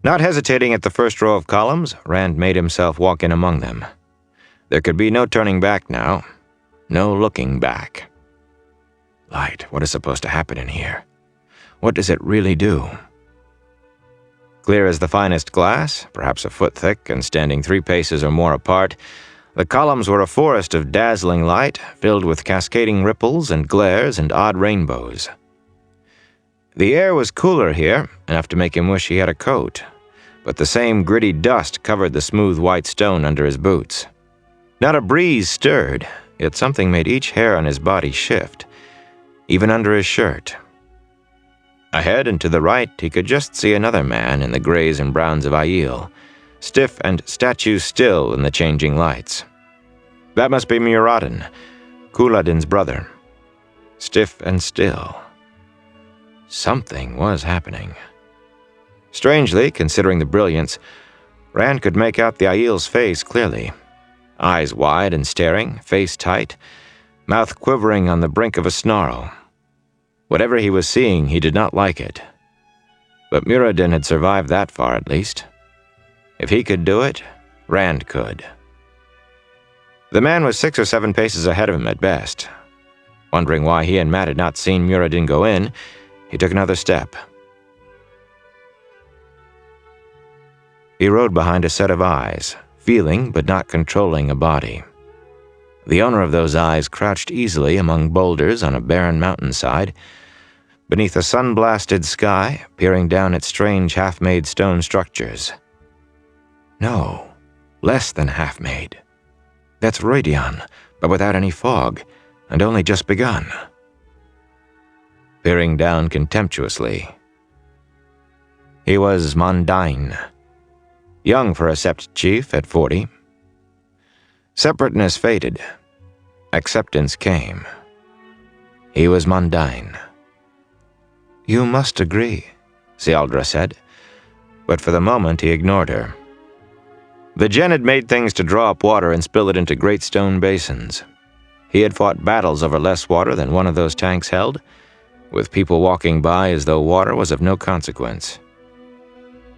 Not hesitating at the first row of columns, Rand made himself walk in among them. There could be no turning back now, no looking back. Light, what is supposed to happen in here? What does it really do? Clear as the finest glass, perhaps a foot thick and standing 3 paces or more apart, the columns were a forest of dazzling light, filled with cascading ripples and glares and odd rainbows. The air was cooler here, enough to make him wish he had a coat, but the same gritty dust covered the smooth white stone under his boots. Not a breeze stirred, yet something made each hair on his body shift, even under his shirt. Ahead and to the right, he could just see another man in the grays and browns of Aiel, stiff and statue still in the changing lights. That must be Rhuidean, Couladin's brother. Stiff and still. Something was happening. Strangely, considering the brilliance, Rand could make out the Aiel's face clearly. Eyes wide and staring, face tight, mouth quivering on the brink of a snarl. Whatever he was seeing, he did not like it. But Rhuidean had survived that far at least. If he could do it, Rand could. The man was 6 or 7 paces ahead of him at best. Wondering why he and Matt had not seen Rhuidean go in, he took another step. He rode behind a set of eyes, feeling but not controlling a body. The owner of those eyes crouched easily among boulders on a barren mountainside, beneath a sun-blasted sky, peering down at strange half-made stone structures. No, less than half-made. That's Rhuidean, but without any fog, and only just begun. Peering down contemptuously. He was Mondain, young for a Sept chief at 40. Separateness faded. Acceptance came. He was Mondain. "You must agree," Sealdra said, but for the moment he ignored her. The Djen had made things to draw up water and spill it into great stone basins. He had fought battles over less water than one of those tanks held, with people walking by as though water was of no consequence.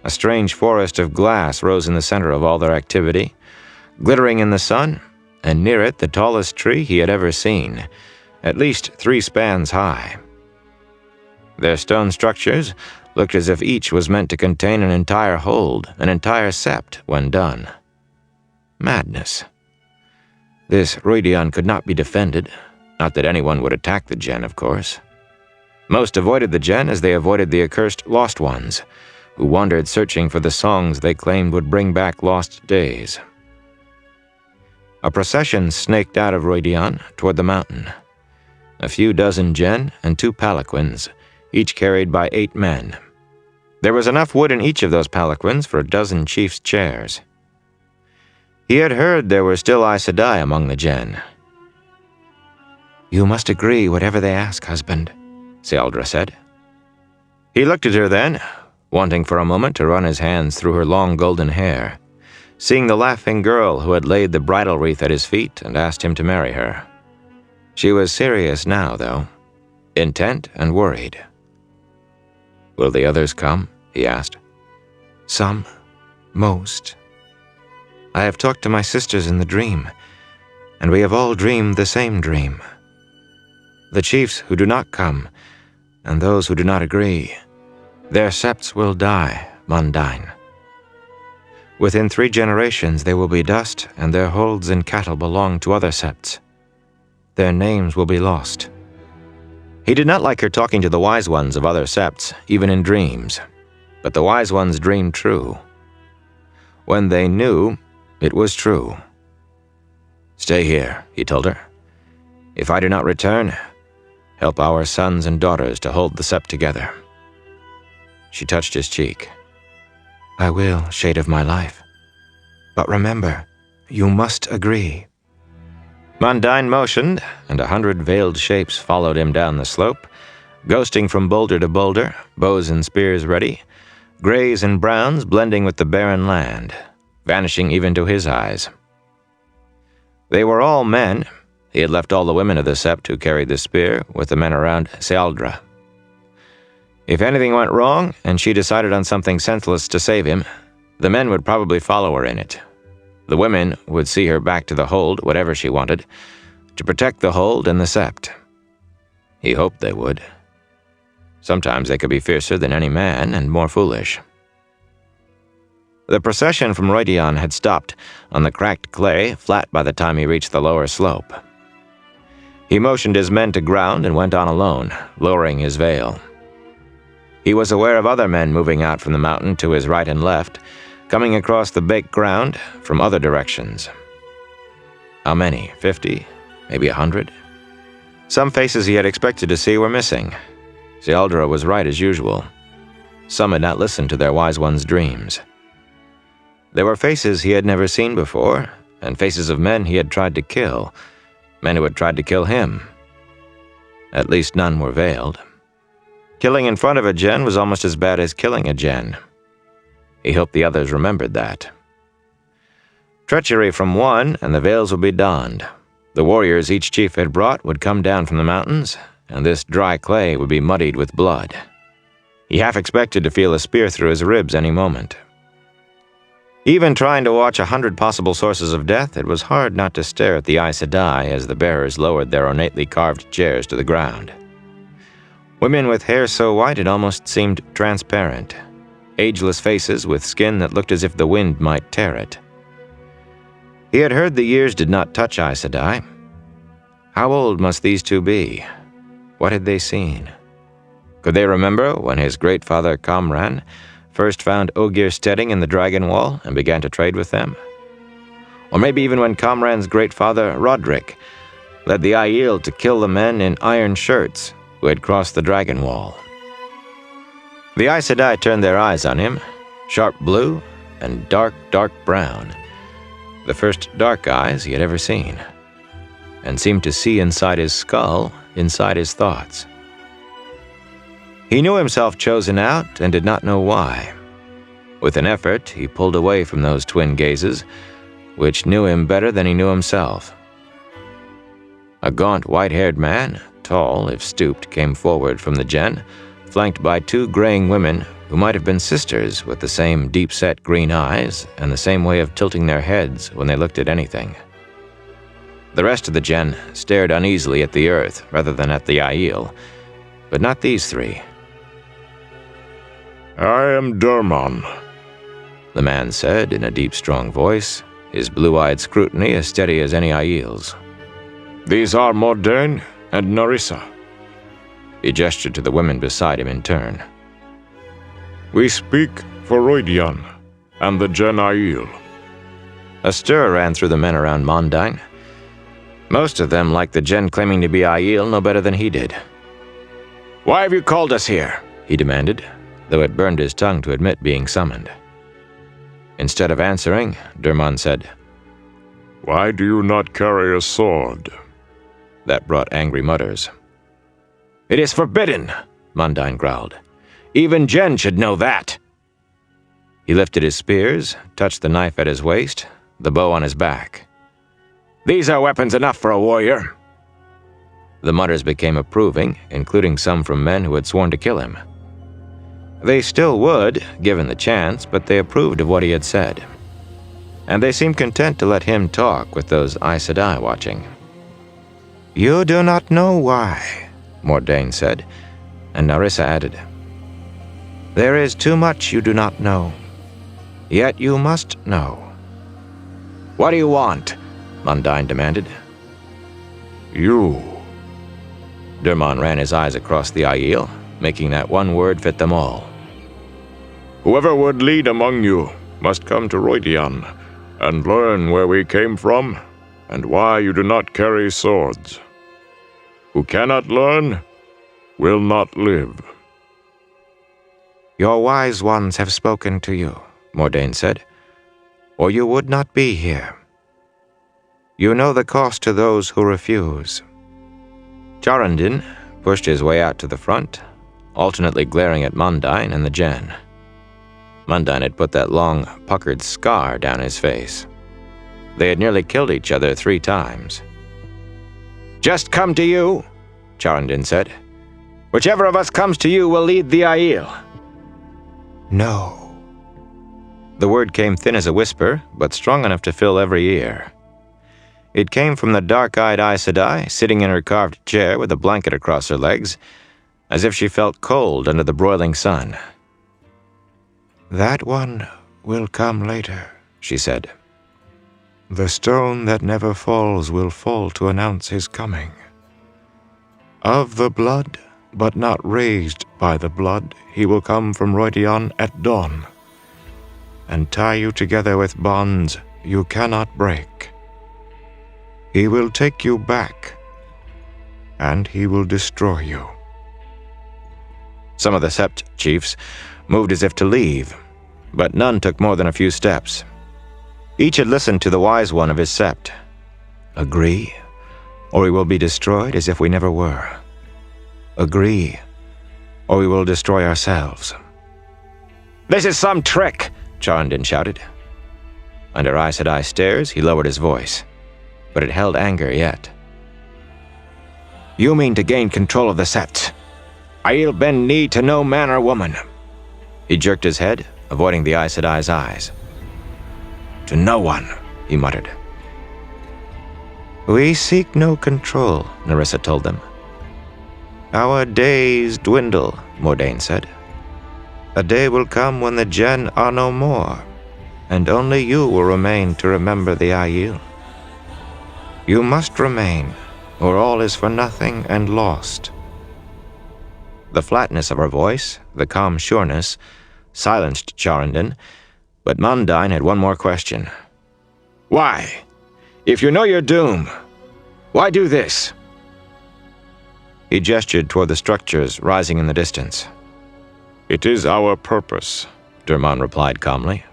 A strange forest of glass rose in the center of all their activity, glittering in the sun, and near it the tallest tree he had ever seen, at least 3 spans high. Their stone structures looked as if each was meant to contain an entire hold, an entire sept, when done. Madness. This Rhuidean could not be defended, not that anyone would attack the Djen, of course. Most avoided the Djen as they avoided the accursed Lost Ones, who wandered searching for the songs they claimed would bring back lost days. A procession snaked out of Rhuidean toward the mountain. A few dozen Djen and 2 palanquins, each carried by 8 men. There was enough wood in each of those palanquins for a dozen chiefs' chairs. He had heard there were still Aes Sedai among the Djen. "You must agree whatever they ask, husband," Sealdra said. He looked at her then, wanting for a moment to run his hands through her long golden hair, seeing the laughing girl who had laid the bridal wreath at his feet and asked him to marry her. She was serious now, though, intent and worried. "Will the others come?" he asked. "Some. Most. I have talked to my sisters in the dream, and we have all dreamed the same dream. The chiefs who do not come, and those who do not agree, their septs will die, Mondain. Within 3 generations they will be dust, and their holds and cattle belong to other septs. Their names will be lost." He did not like her talking to the wise ones of other septs, even in dreams. But the wise ones dreamed true. When they knew, it was true. "Stay here," he told her. "If I do not return, help our sons and daughters to hold the sept together." She touched his cheek. "I will, shade of my life. But remember, you must agree." Mondain motioned, and 100 veiled shapes followed him down the slope, ghosting from boulder to boulder, bows and spears ready, grays and browns blending with the barren land, vanishing even to his eyes. They were all men. He had left all the women of the sept who carried the spear with the men around Sealdra. If anything went wrong, and she decided on something senseless to save him, the men would probably follow her in it. The women would see her back to the hold, whatever she wanted, to protect the hold and the sept. He hoped they would. Sometimes they could be fiercer than any man and more foolish. The procession from Rhuidean had stopped on the cracked clay, flat by the time he reached the lower slope. He motioned his men to ground and went on alone, lowering his veil. He was aware of other men moving out from the mountain to his right and left, coming across the baked ground from other directions. How many? 50? Maybe 100? Some faces he had expected to see were missing. Cialdra was right as usual. Some had not listened to their wise one's dreams. There were faces he had never seen before, and faces of men he had tried to kill, men who had tried to kill him. At least none were veiled. Killing in front of a gen was almost as bad as killing a gen. He hoped the others remembered that. Treachery from one, and the veils would be donned. The warriors each chief had brought would come down from the mountains, and this dry clay would be muddied with blood. He half expected to feel a spear through his ribs any moment. Even trying to watch 100 possible sources of death, it was hard not to stare at the Aes Sedai as the bearers lowered their ornately carved chairs to the ground. Women with hair so white it almost seemed transparent. Ageless faces with skin that looked as if the wind might tear it. He had heard the years did not touch Aes Sedai. How old must these two be? What had they seen? Could they remember when his great father Kamran first found Ogier steading in the Dragon Wall and began to trade with them? Or maybe even when Kamran's great father Roderick led the Aiel to kill the men in iron shirts who had crossed the Dragon Wall. The Aes Sedai turned their eyes on him, sharp blue and dark, dark brown, the first dark eyes he had ever seen, and seemed to see inside his skull, inside his thoughts. He knew himself chosen out and did not know why. With an effort, he pulled away from those twin gazes, which knew him better than he knew himself. A gaunt, white-haired man, tall if stooped, came forward from the gen, flanked by two graying women who might have been sisters with the same deep-set green eyes and the same way of tilting their heads when they looked at anything. The rest of the gen stared uneasily at the earth rather than at the Aiel, but not these three. "I am Derman," the man said in a deep, strong voice, his blue-eyed scrutiny as steady as any Aiel's. "These are Mordain and Narissa." He gestured to the women beside him in turn. "We speak for Rhuidean and the Gen Aiel." A stir ran through the men around Mondain. Most of them liked the gen claiming to be Aiel no better than he did. "Why have you called us here?" he demanded, though it burned his tongue to admit being summoned. Instead of answering, Derman said, "Why do you not carry a sword?" That brought angry mutters. "It is forbidden," Mondain growled. "Even Gen should know that." He lifted his spears, touched the knife at his waist, the bow on his back. "These are weapons enough for a warrior." The mutters became approving, including some from men who had sworn to kill him. They still would, given the chance, but they approved of what he had said. And they seemed content to let him talk with those Aes Sedai watching. "You do not know why," Mordain said, and Narissa added, "There is too much you do not know. Yet you must know." "What do you want?" Mondain demanded. "You." Derman ran his eyes across the Aiel, making that one word fit them all. "Whoever would lead among you must come to Rhuidean and learn where we came from and why you do not carry swords. Who cannot learn will not live." "Your wise ones have spoken to you," Mordain said, "or you would not be here. You know the cost to those who refuse." Charandin pushed his way out to the front, alternately glaring at Mondain and the gen. Mondain had put that long, puckered scar down his face. They had nearly killed each other 3 times. "Just come to you," Charandin said. Whichever of us comes to you will lead the Aiel. No. The word came thin as a whisper, but strong enough to fill every ear. It came from the dark-eyed Aes Sedai, sitting in her carved chair with a blanket across her legs, as if she felt cold under the broiling sun. That one will come later, she said. The stone that never falls will fall to announce his coming. Of the blood, but not raised by the blood, he will come from Rhuidean at dawn, and tie you together with bonds you cannot break. He will take you back, and he will destroy you. Some of the Sept chiefs moved as if to leave, but none took more than a few steps. Each had listened to the wise one of his Sept. Agree, or we will be destroyed as if we never were. Agree, or we will destroy ourselves. This is some trick, Charndin shouted. Under Aes Sedai stares, he lowered his voice, but it held anger yet. You mean to gain control of the Sept? Aiel bend knee to no man or woman. He jerked his head, avoiding the Aes Sedai's eyes. To no one, he muttered. We seek no control, Nerissa told them. Our days dwindle, Mordain said. A day will come when the Gen are no more, and only you will remain to remember the Aiel. You must remain, or all is for nothing and lost. The flatness of her voice, the calm sureness, silenced Charndin, but Mondain had one more question. Why? If you know your doom, why do this? He gestured toward the structures rising in the distance. It is our purpose, Derman replied calmly.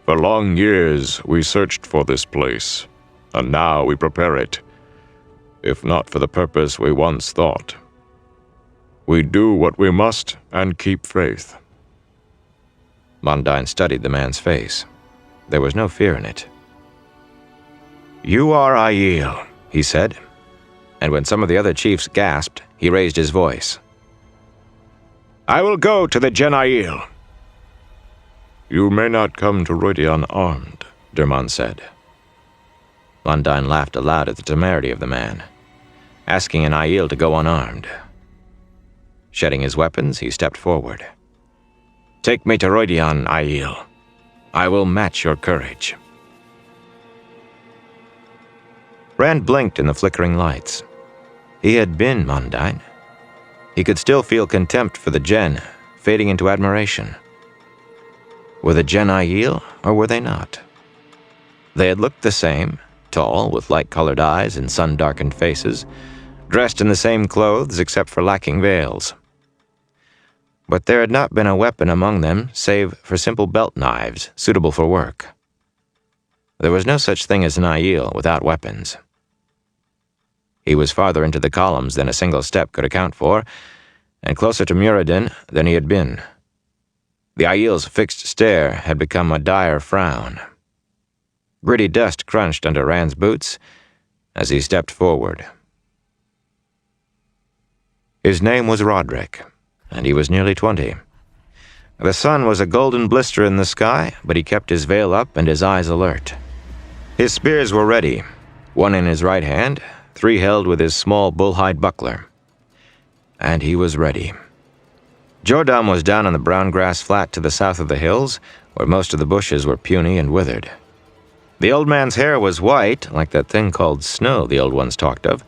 For long years we searched for this place, and now we prepare it, if not for the purpose we once thought. We do what we must and keep faith. Mondain studied the man's face. There was no fear in it. You are Aiel, he said, and when some of the other chiefs gasped, he raised his voice. I will go to the Gen Aiel. You may not come to Rhuidean armed, Derman said. Mondain laughed aloud at the temerity of the man, asking an Aiel to go unarmed. Shedding his weapons, he stepped forward. Take me to Rhuidean, Aiel. I will match your courage. Rand blinked in the flickering lights. He had been Mondain. He could still feel contempt for the Gen, fading into admiration. Were the Gen Aiel, or were they not? They had looked the same, tall, with light-colored eyes and sun-darkened faces, dressed in the same clothes except for lacking veils. But there had not been a weapon among them save for simple belt knives suitable for work. There was no such thing as an Aiel without weapons. He was farther into the columns than a single step could account for, and closer to Muradin than he had been. The Aiel's fixed stare had become a dire frown. Gritty dust crunched under Rand's boots as he stepped forward. His name was Roderick, and he was nearly 20. The sun was a golden blister in the sky, but he kept his veil up and his eyes alert. His spears were ready, one in his right hand, 3 held with his small bull-hide buckler. And he was ready. Jordam was down on the brown grass flat to the south of the hills, where most of the bushes were puny and withered. The old man's hair was white, like that thing called snow the old ones talked of,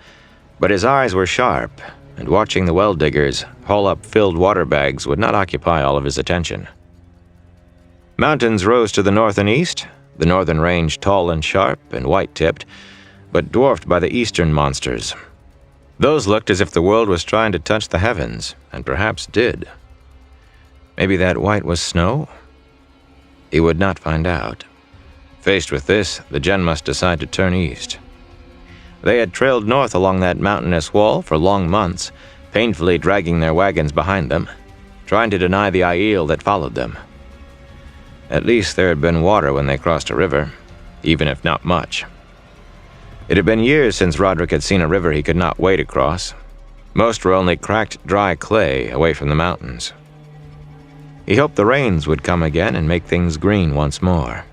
but his eyes were sharp, and watching the well-diggers haul up filled water bags would not occupy all of his attention. Mountains rose to the north and east, the northern range tall and sharp and white-tipped, but dwarfed by the eastern monsters. Those looked as if the world was trying to touch the heavens, and perhaps did. Maybe that white was snow? He would not find out. Faced with this, the Gen must decide to turn east. They had trailed north along that mountainous wall for long months, painfully dragging their wagons behind them, trying to deny the Aiel that followed them. At least there had been water when they crossed a river, even if not much. It had been years since Roderick had seen a river he could not wade across. Most were only cracked, dry clay away from the mountains. He hoped the rains would come again and make things green once more.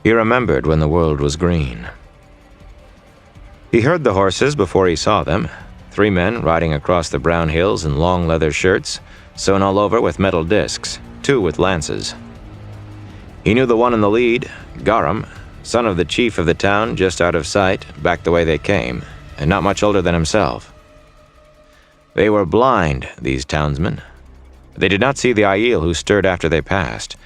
He remembered when the world was green. He heard the horses before he saw them, 3 men riding across the brown hills in long leather shirts, sewn all over with metal discs, 2 with lances. He knew the one in the lead, Garam, son of the chief of the town just out of sight, back the way they came, and not much older than himself. They were blind, these townsmen. They did not see the Aiel who stirred after they passed,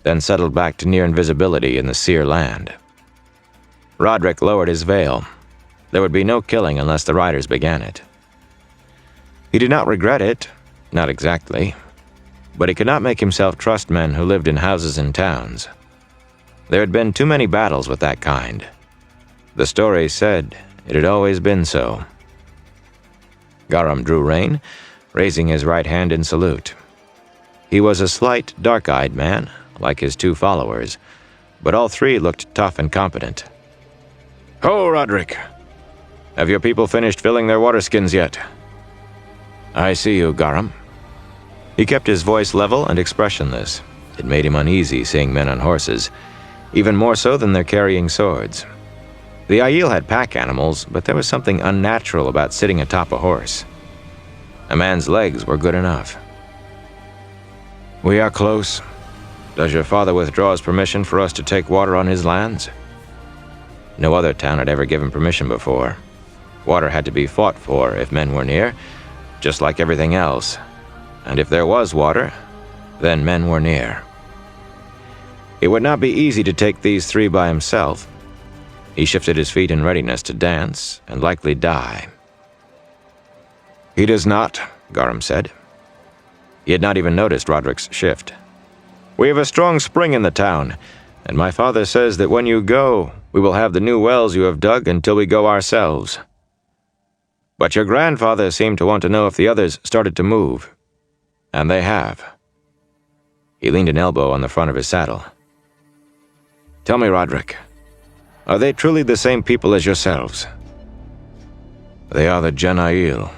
then settled back to near invisibility in the sear land. Roderick lowered his veil. There would be no killing unless the riders began it. He did not regret it, not exactly, but he could not make himself trust men who lived in houses and towns. There had been too many battles with that kind. The stories said it had always been so. Garam drew rein, raising his right hand in salute. He was a slight, dark-eyed man, like his 2 followers, but all 3 looked tough and competent. "Ho, Roderick! Have your people finished filling their water skins yet?" "I see you, Garam." He kept his voice level and expressionless. It made him uneasy seeing men on horses, even more so than their carrying swords. The Aiel had pack animals, but there was something unnatural about sitting atop a horse. A man's legs were good enough. "We are close. Does your father withdraw his permission for us to take water on his lands?" No other town had ever given permission before. Water had to be fought for if men were near, just like everything else. And if there was water, then men were near. It would not be easy to take these 3 by himself. He shifted his feet in readiness to dance and likely die. "He does not," Garam said. He had not even noticed Roderick's shift. "We have a strong spring in the town, and my father says that when you go, we will have the new wells you have dug until we go ourselves. But your grandfather seemed to want to know if the others started to move. And they have." He leaned an elbow on the front of his saddle. "Tell me, Roderick, are they truly the same people as yourselves?" "They are the Gen Aiel.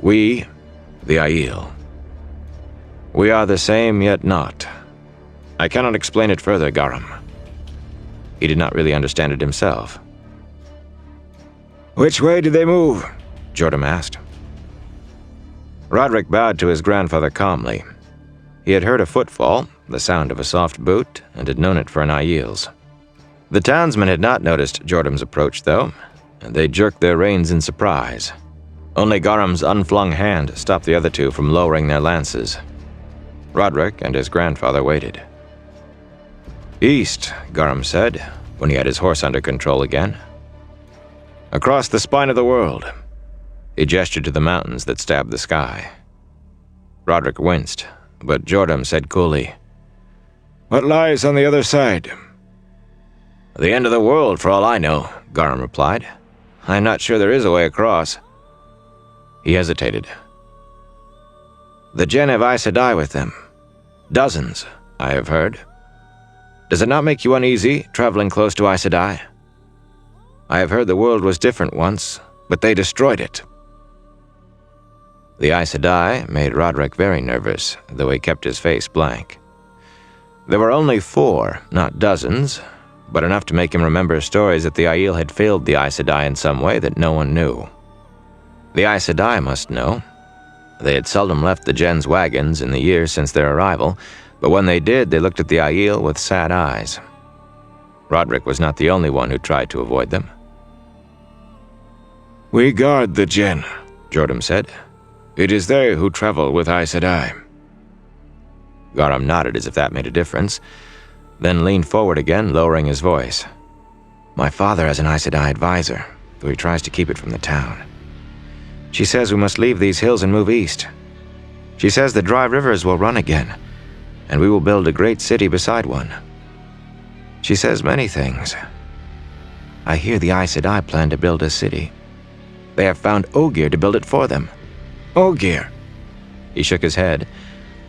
We, the Aiel. We are the same, yet not. I cannot explain it further, Garam." He did not really understand it himself. "Which way did they move?" Jordan asked. Roderick bowed to his grandfather calmly. He had heard a footfall, the sound of a soft boot, and had known it for an Aiel's. The townsmen had not noticed Jordan's approach, though, and they jerked their reins in surprise. Only Garam's unflung hand stopped the other 2 from lowering their lances. Roderick and his grandfather waited. "East," Garam said, when he had his horse under control again. "Across the spine of the world." He gestured to the mountains that stabbed the sky. Roderick winced, but Jordan said coolly, "What lies on the other side?" "The end of the world, for all I know," Garam replied. "I'm not sure there is a way across." He hesitated. "The Gen have Aes Sedai with them. Dozens, I have heard. Does it not make you uneasy, traveling close to Aes Sedai? I have heard the world was different once, but they destroyed it." The Aes Sedai made Roderick very nervous, though he kept his face blank. There were only 4, not dozens, but enough to make him remember stories that the Aiel had failed the Aes Sedai in some way that no one knew. The Aes Sedai must know. They had seldom left the Gen's wagons in the years since their arrival, but when they did, they looked at the Aiel with sad eyes. Roderick was not the only one who tried to avoid them. "We guard the Gen," Jordan said. "It is they who travel with Aes Sedai." Garam nodded as if that made a difference, then leaned forward again, lowering his voice. "My father has an Aes Sedai advisor, though he tries to keep it from the town. She says we must leave these hills and move east. She says the dry rivers will run again, and we will build a great city beside one. She says many things. I hear the Aes Sedai plan to build a city. They have found Ogier to build it for them." "Ogier!" He shook his head,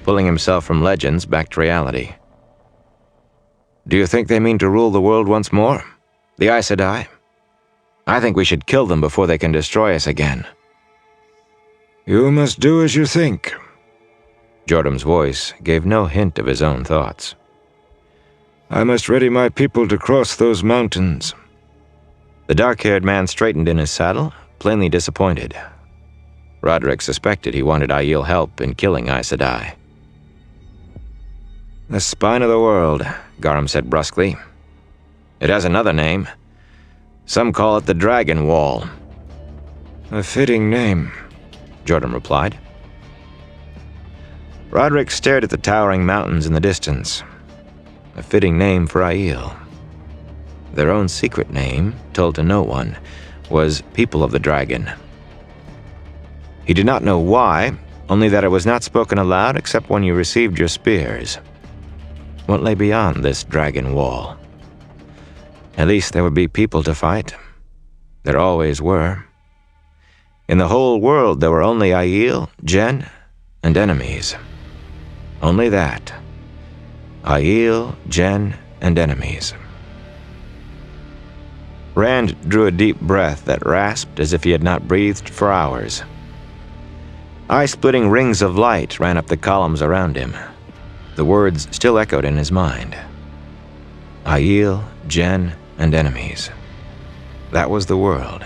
pulling himself from legends back to reality. "Do you think they mean to rule the world once more? The Aes Sedai? I think we should kill them before they can destroy us again." You must do as you think. Jordan's voice gave no hint of his own thoughts. I must ready my people to cross those mountains. The dark-haired man straightened in his saddle, plainly disappointed. Roderick suspected he wanted Aiel help in killing Aes Sedai. "The spine of the world," Garum said brusquely. "It has another name. Some call it the Dragon Wall." A fitting name, Jordan replied. Roderick stared at the towering mountains in the distance. A fitting name for Aiel. Their own secret name, told to no one, was People of the Dragon. He did not know why, only that it was not spoken aloud except when you received your spears. What lay beyond this dragon wall? At least there would be people to fight. There always were. In the whole world there were only Aiel, Jen, and enemies. Only that. Aiel, Jen, and enemies. Rand drew a deep breath that rasped as if he had not breathed for hours. Eye-splitting rings of light ran up the columns around him. The words still echoed in his mind. Aiel, Jen, and enemies. That was the world.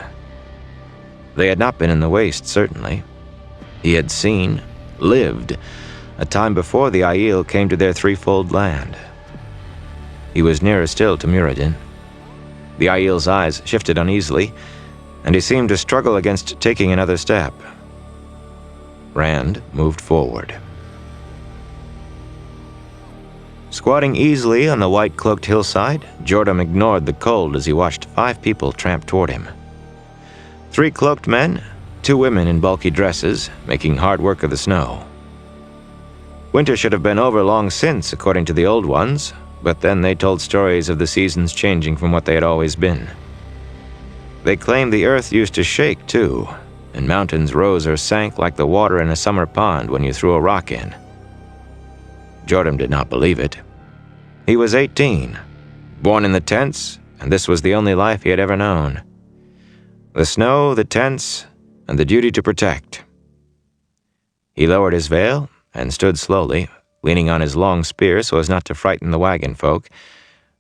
They had not been in the Waste, certainly. He had seen, lived, a time before the Aiel came to their threefold land. He was nearer still to Rhuidean. The Aiel's eyes shifted uneasily, and he seemed to struggle against taking another step. Rand moved forward. Squatting easily on the white-cloaked hillside, Jordan ignored the cold as he watched 5 people tramp toward him. 3 cloaked men, 2 women in bulky dresses, making hard work of the snow. Winter should have been over long since, according to the old ones, but then they told stories of the seasons changing from what they had always been. They claimed the earth used to shake, too, and mountains rose or sank like the water in a summer pond when you threw a rock in. Jordan did not believe it. He was 18, born in the tents, and this was the only life he had ever known. The snow, the tents, and the duty to protect. He lowered his veil and stood slowly, leaning on his long spear so as not to frighten the wagon folk,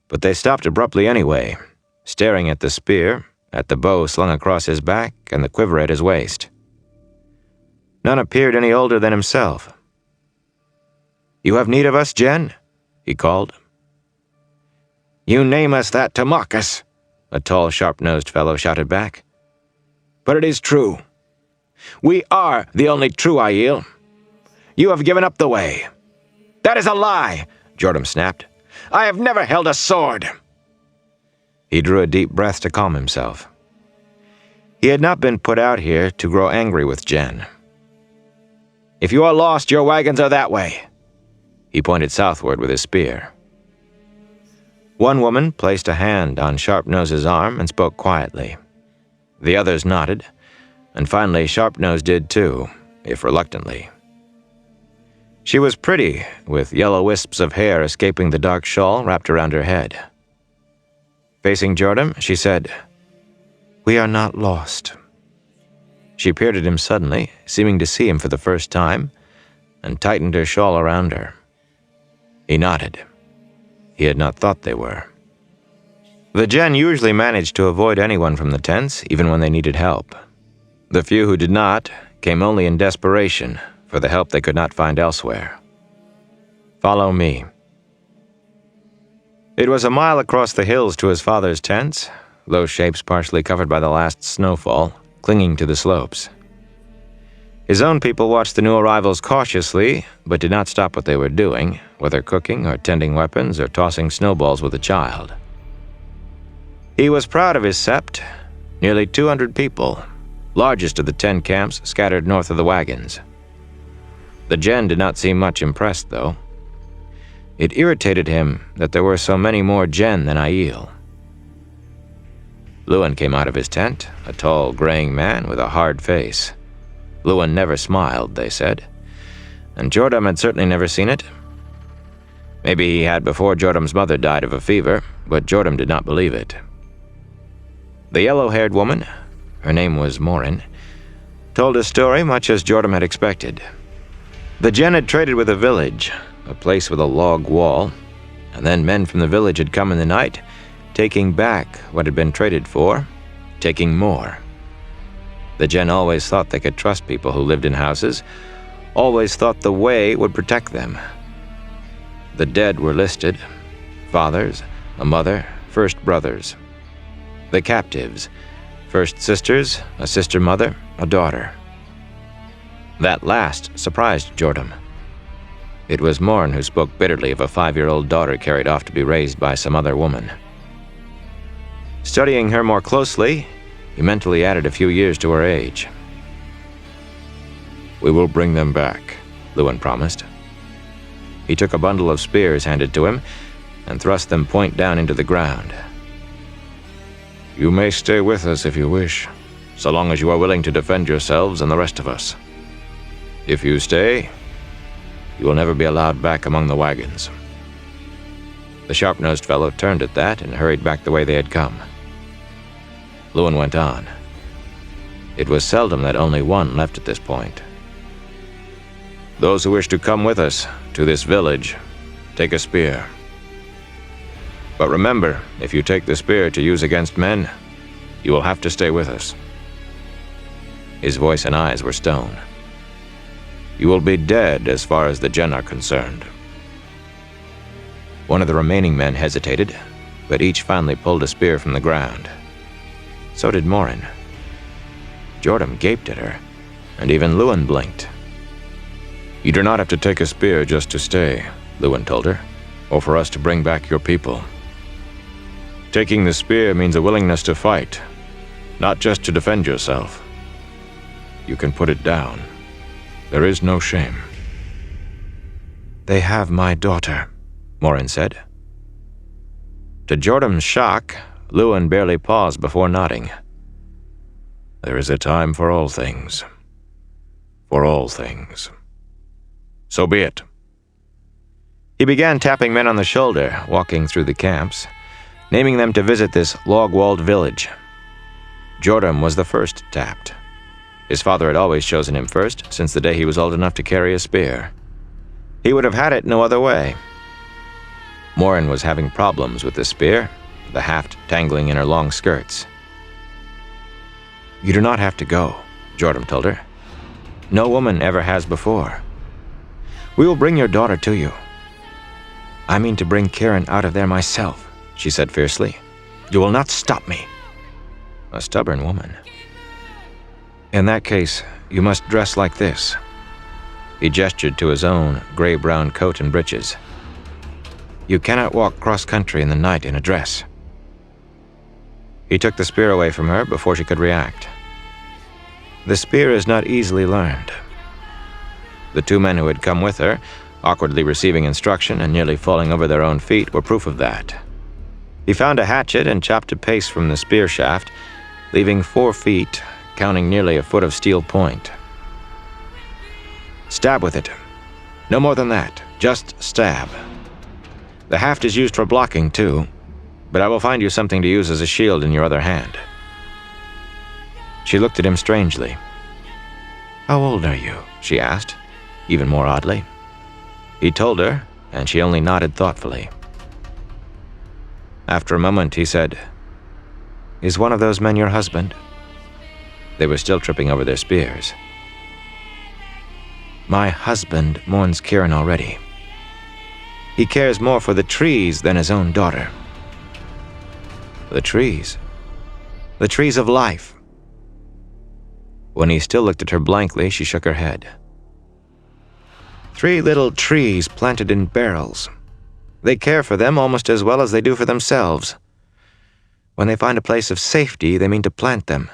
but they stopped abruptly anyway, staring at the spear, at the bow slung across his back, and the quiver at his waist. None appeared any older than himself. "You have need of us, Jen?" he called. "You name us that to mock us," a tall, sharp-nosed fellow shouted back. "But it is true. We are the only true Aiel. You have given up the way." "That is a lie," Jordan snapped. "I have never held a sword." He drew a deep breath to calm himself. He had not been put out here to grow angry with Jen. "If you are lost, your wagons are that way." He pointed southward with his spear. One woman placed a hand on Sharp-Nose's arm and spoke quietly. The others nodded, and finally Sharp-Nose did too, if reluctantly. She was pretty, with yellow wisps of hair escaping the dark shawl wrapped around her head. Facing Jordan, she said, "We are not lost." She peered at him suddenly, seeming to see him for the first time, and tightened her shawl around her. He nodded. He had not thought they were. The Jen usually managed to avoid anyone from the tents, even when they needed help. The few who did not came only in desperation for the help they could not find elsewhere. "Follow me." It was a mile across the hills to his father's tents, low shapes partially covered by the last snowfall, clinging to the slopes. His own people watched the new arrivals cautiously, but did not stop what they were doing, whether cooking or tending weapons or tossing snowballs with a child. He was proud of his sept, nearly 200 people, largest of the 10 camps scattered north of the wagons. The Jen did not seem much impressed, though. It irritated him that there were so many more Jen than Aiel. Lhuin came out of his tent, a tall, graying man with a hard face. Lhuin never smiled, they said, and Jordan had certainly never seen it. Maybe he had before Jordan's mother died of a fever, but Jordan did not believe it. The yellow-haired woman, her name was Morin, told his story much as Jordan had expected. The Gen had traded with a village, a place with a log wall, and then men from the village had come in the night, taking back what had been traded for, taking more. The Gen always thought they could trust people who lived in houses, always thought the way would protect them. The dead were listed: fathers, a mother, first brothers. The captives: first sisters, a sister mother, a daughter. That last surprised Jordan. It was Morn who spoke bitterly of a 5-year-old daughter carried off to be raised by some other woman. Studying her more closely, he mentally added a few years to her age. "We will bring them back," Lhuin promised. He took a bundle of spears handed to him and thrust them point down into the ground. "You may stay with us if you wish, so long as you are willing to defend yourselves and the rest of us. If you stay, you will never be allowed back among the wagons." The sharp-nosed fellow turned at that and hurried back the way they had come. Lhuin went on. It was seldom that only one left at this point. "Those who wish to come with us to this village, take a spear. But remember, if you take the spear to use against men, you will have to stay with us." His voice and eyes were stone. "You will be dead as far as the Gen are concerned." One of the remaining men hesitated, but each finally pulled a spear from the ground. So did Morin. Jordan gaped at her, and even Lhuin blinked. "You do not have to take a spear just to stay," Lhuin told her, "or for us to bring back your people. Taking the spear means a willingness to fight, not just to defend yourself. You can put it down. There is no shame." "They have my daughter," Morin said. To Jordan's shock, Lhuin barely paused before nodding. "There is a time for all things. For all things. So be it." He began tapping men on the shoulder, walking through the camps, naming them to visit this log-walled village. Jordan was the first tapped. His father had always chosen him first since the day he was old enough to carry a spear. He would have had it no other way. Morin was having problems with the spear, the haft tangling in her long skirts. "You do not have to go," Jordan told her. "No woman ever has before. We will bring your daughter to you." "I mean to bring Kieran out of there myself," she said fiercely. "You will not stop me." A stubborn woman. "In that case, you must dress like this." He gestured to his own gray-brown coat and breeches. "You cannot walk cross-country in the night in a dress." He took the spear away from her before she could react. The spear is not easily learned. The two men who had come with her, awkwardly receiving instruction and nearly falling over their own feet, were proof of that. He found a hatchet and chopped a pace from the spear shaft, leaving 4 feet, counting nearly a foot of steel point. "Stab with it. No more than that. Just stab. The haft is used for blocking, too, but I will find you something to use as a shield in your other hand." She looked at him strangely. "How old are you?" she asked, even more oddly. He told her, and she only nodded thoughtfully. After a moment, he said, "Is one of those men your husband?" They were still tripping over their spears. "My husband mourns Kieran already. He cares more for the trees than his own daughter." "The trees? The trees of life." When he still looked at her blankly, she shook her head. 3 little trees planted in barrels. They care for them almost as well as they do for themselves. When they find a place of safety, they mean to plant them.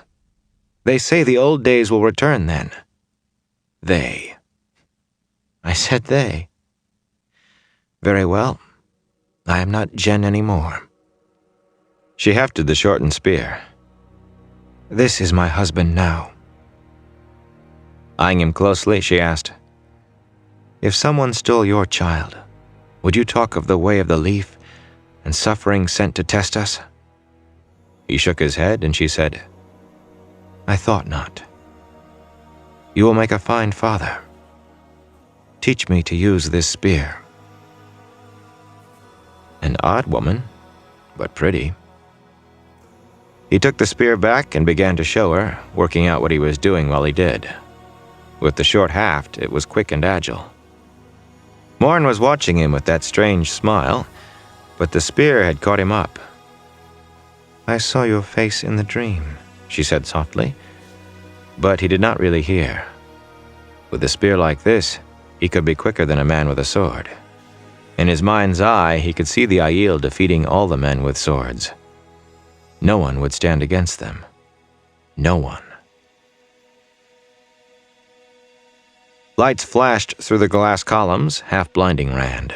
They say the old days will return then. They. I said they. Very well. I am not Jen anymore. She hefted the shortened spear. This is my husband now. Eyeing him closely, she asked, "If someone stole your child, would you talk of the way of the leaf and suffering sent to test us?" He shook his head and she said, "I thought not." You will make a fine father. Teach me to use this spear." An odd woman, but pretty. He took the spear back and began to show her, working out what he was doing while he did. With the short haft, it was quick and agile. Morn was watching him with that strange smile, but the spear had caught him up. "I saw your face in the dream," she said softly. But he did not really hear. With a spear like this, he could be quicker than a man with a sword. In his mind's eye, he could see the Aiel defeating all the men with swords. No one would stand against them. No one. Lights flashed through the glass columns, half blinding Rand.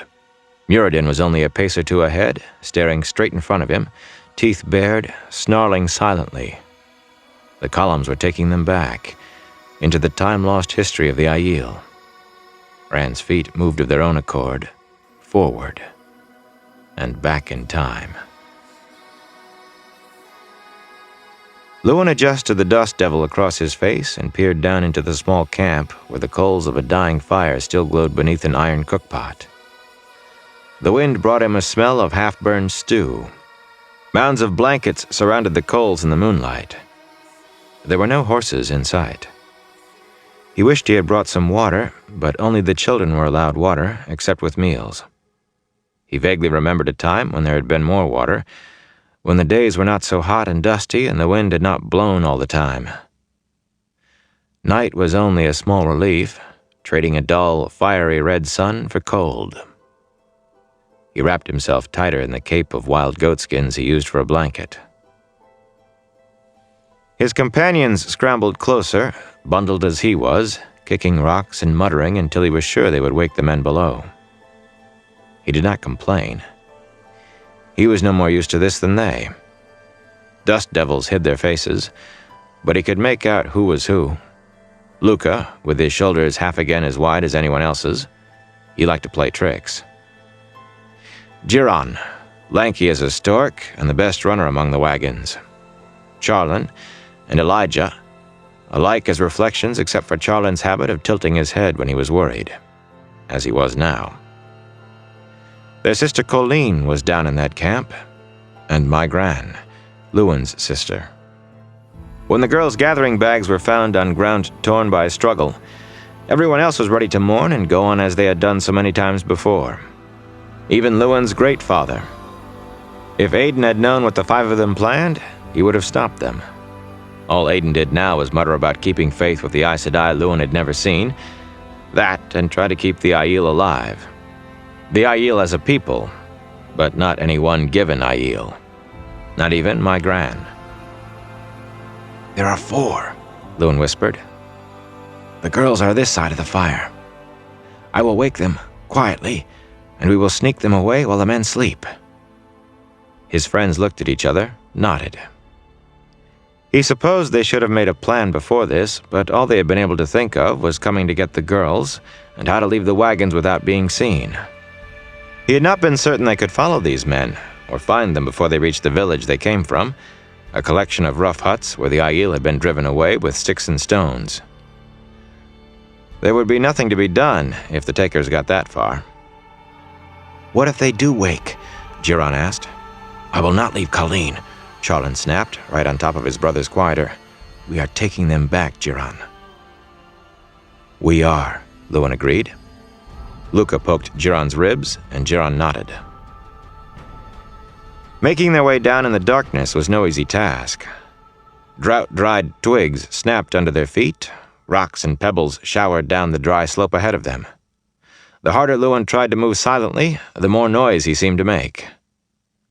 Rhuidean was only a pace or two ahead, staring straight in front of him, teeth bared, snarling silently. The columns were taking them back, into the time-lost history of the Aiel. Rand's feet moved of their own accord, forward, and back in time. Luan adjusted the dust devil across his face and peered down into the small camp where the coals of a dying fire still glowed beneath an iron cookpot. The wind brought him a smell of half-burned stew. Mounds of blankets surrounded the coals in the moonlight. There were no horses in sight. He wished he had brought some water, but only the children were allowed water, except with meals. He vaguely remembered a time when there had been more water, when the days were not so hot and dusty and the wind had not blown all the time. Night was only a small relief, trading a dull, fiery red sun for cold. He wrapped himself tighter in the cape of wild goatskins he used for a blanket. His companions scrambled closer, bundled as he was, kicking rocks and muttering until he was sure they would wake the men below. He did not complain. He was no more used to this than they. Dust devils hid their faces, but he could make out who was who. Luca, with his shoulders half again as wide as anyone else's, he liked to play tricks. Jiran, lanky as a stork and the best runner among the wagons. Charlin and Elijah, alike as reflections except for Charlin's habit of tilting his head when he was worried, as he was now. Their sister Colleen was down in that camp, and my Gran, Luan's sister. When the girls' gathering bags were found on ground torn by struggle, everyone else was ready to mourn and go on as they had done so many times before. Even Luan's great father. If Aiden had known what the five of them planned, he would have stopped them. All Aiden did now was mutter about keeping faith with the Aes Sedai Luan had never seen, that and try to keep the Aiel alive. The Aiel as a people, but not any one given Aiel. Not even my Gran. "There are 4, Luan whispered. "The girls are this side of the fire. I will wake them, quietly, and we will sneak them away while the men sleep." His friends looked at each other, nodded. He supposed they should have made a plan before this, but all they had been able to think of was coming to get the girls and how to leave the wagons without being seen. He had not been certain they could follow these men, or find them before they reached the village they came from, a collection of rough huts where the Aiel had been driven away with sticks and stones. There would be nothing to be done if the takers got that far. "What if they do wake?" Jiran asked. "I will not leave Colleen," Charlin snapped, right on top of his brother's quieter. "We are taking them back, Jiran." "We are," Luan agreed. Luca poked Jiran's ribs, and Jiran nodded. Making their way down in the darkness was no easy task. Drought-dried twigs snapped under their feet, rocks and pebbles showered down the dry slope ahead of them. The harder Luan tried to move silently, the more noise he seemed to make.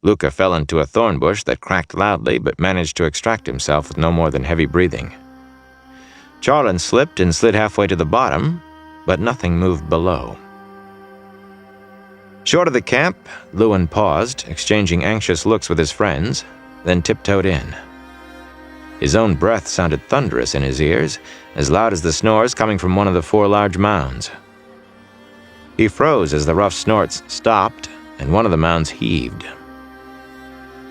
Luca fell into a thorn bush that cracked loudly but managed to extract himself with no more than heavy breathing. Charlin slipped and slid halfway to the bottom, but nothing moved below. Short of the camp, Luan paused, exchanging anxious looks with his friends, then tiptoed in. His own breath sounded thunderous in his ears, as loud as the snores coming from one of the 4 large mounds. He froze as the rough snorts stopped, and one of the mounds heaved.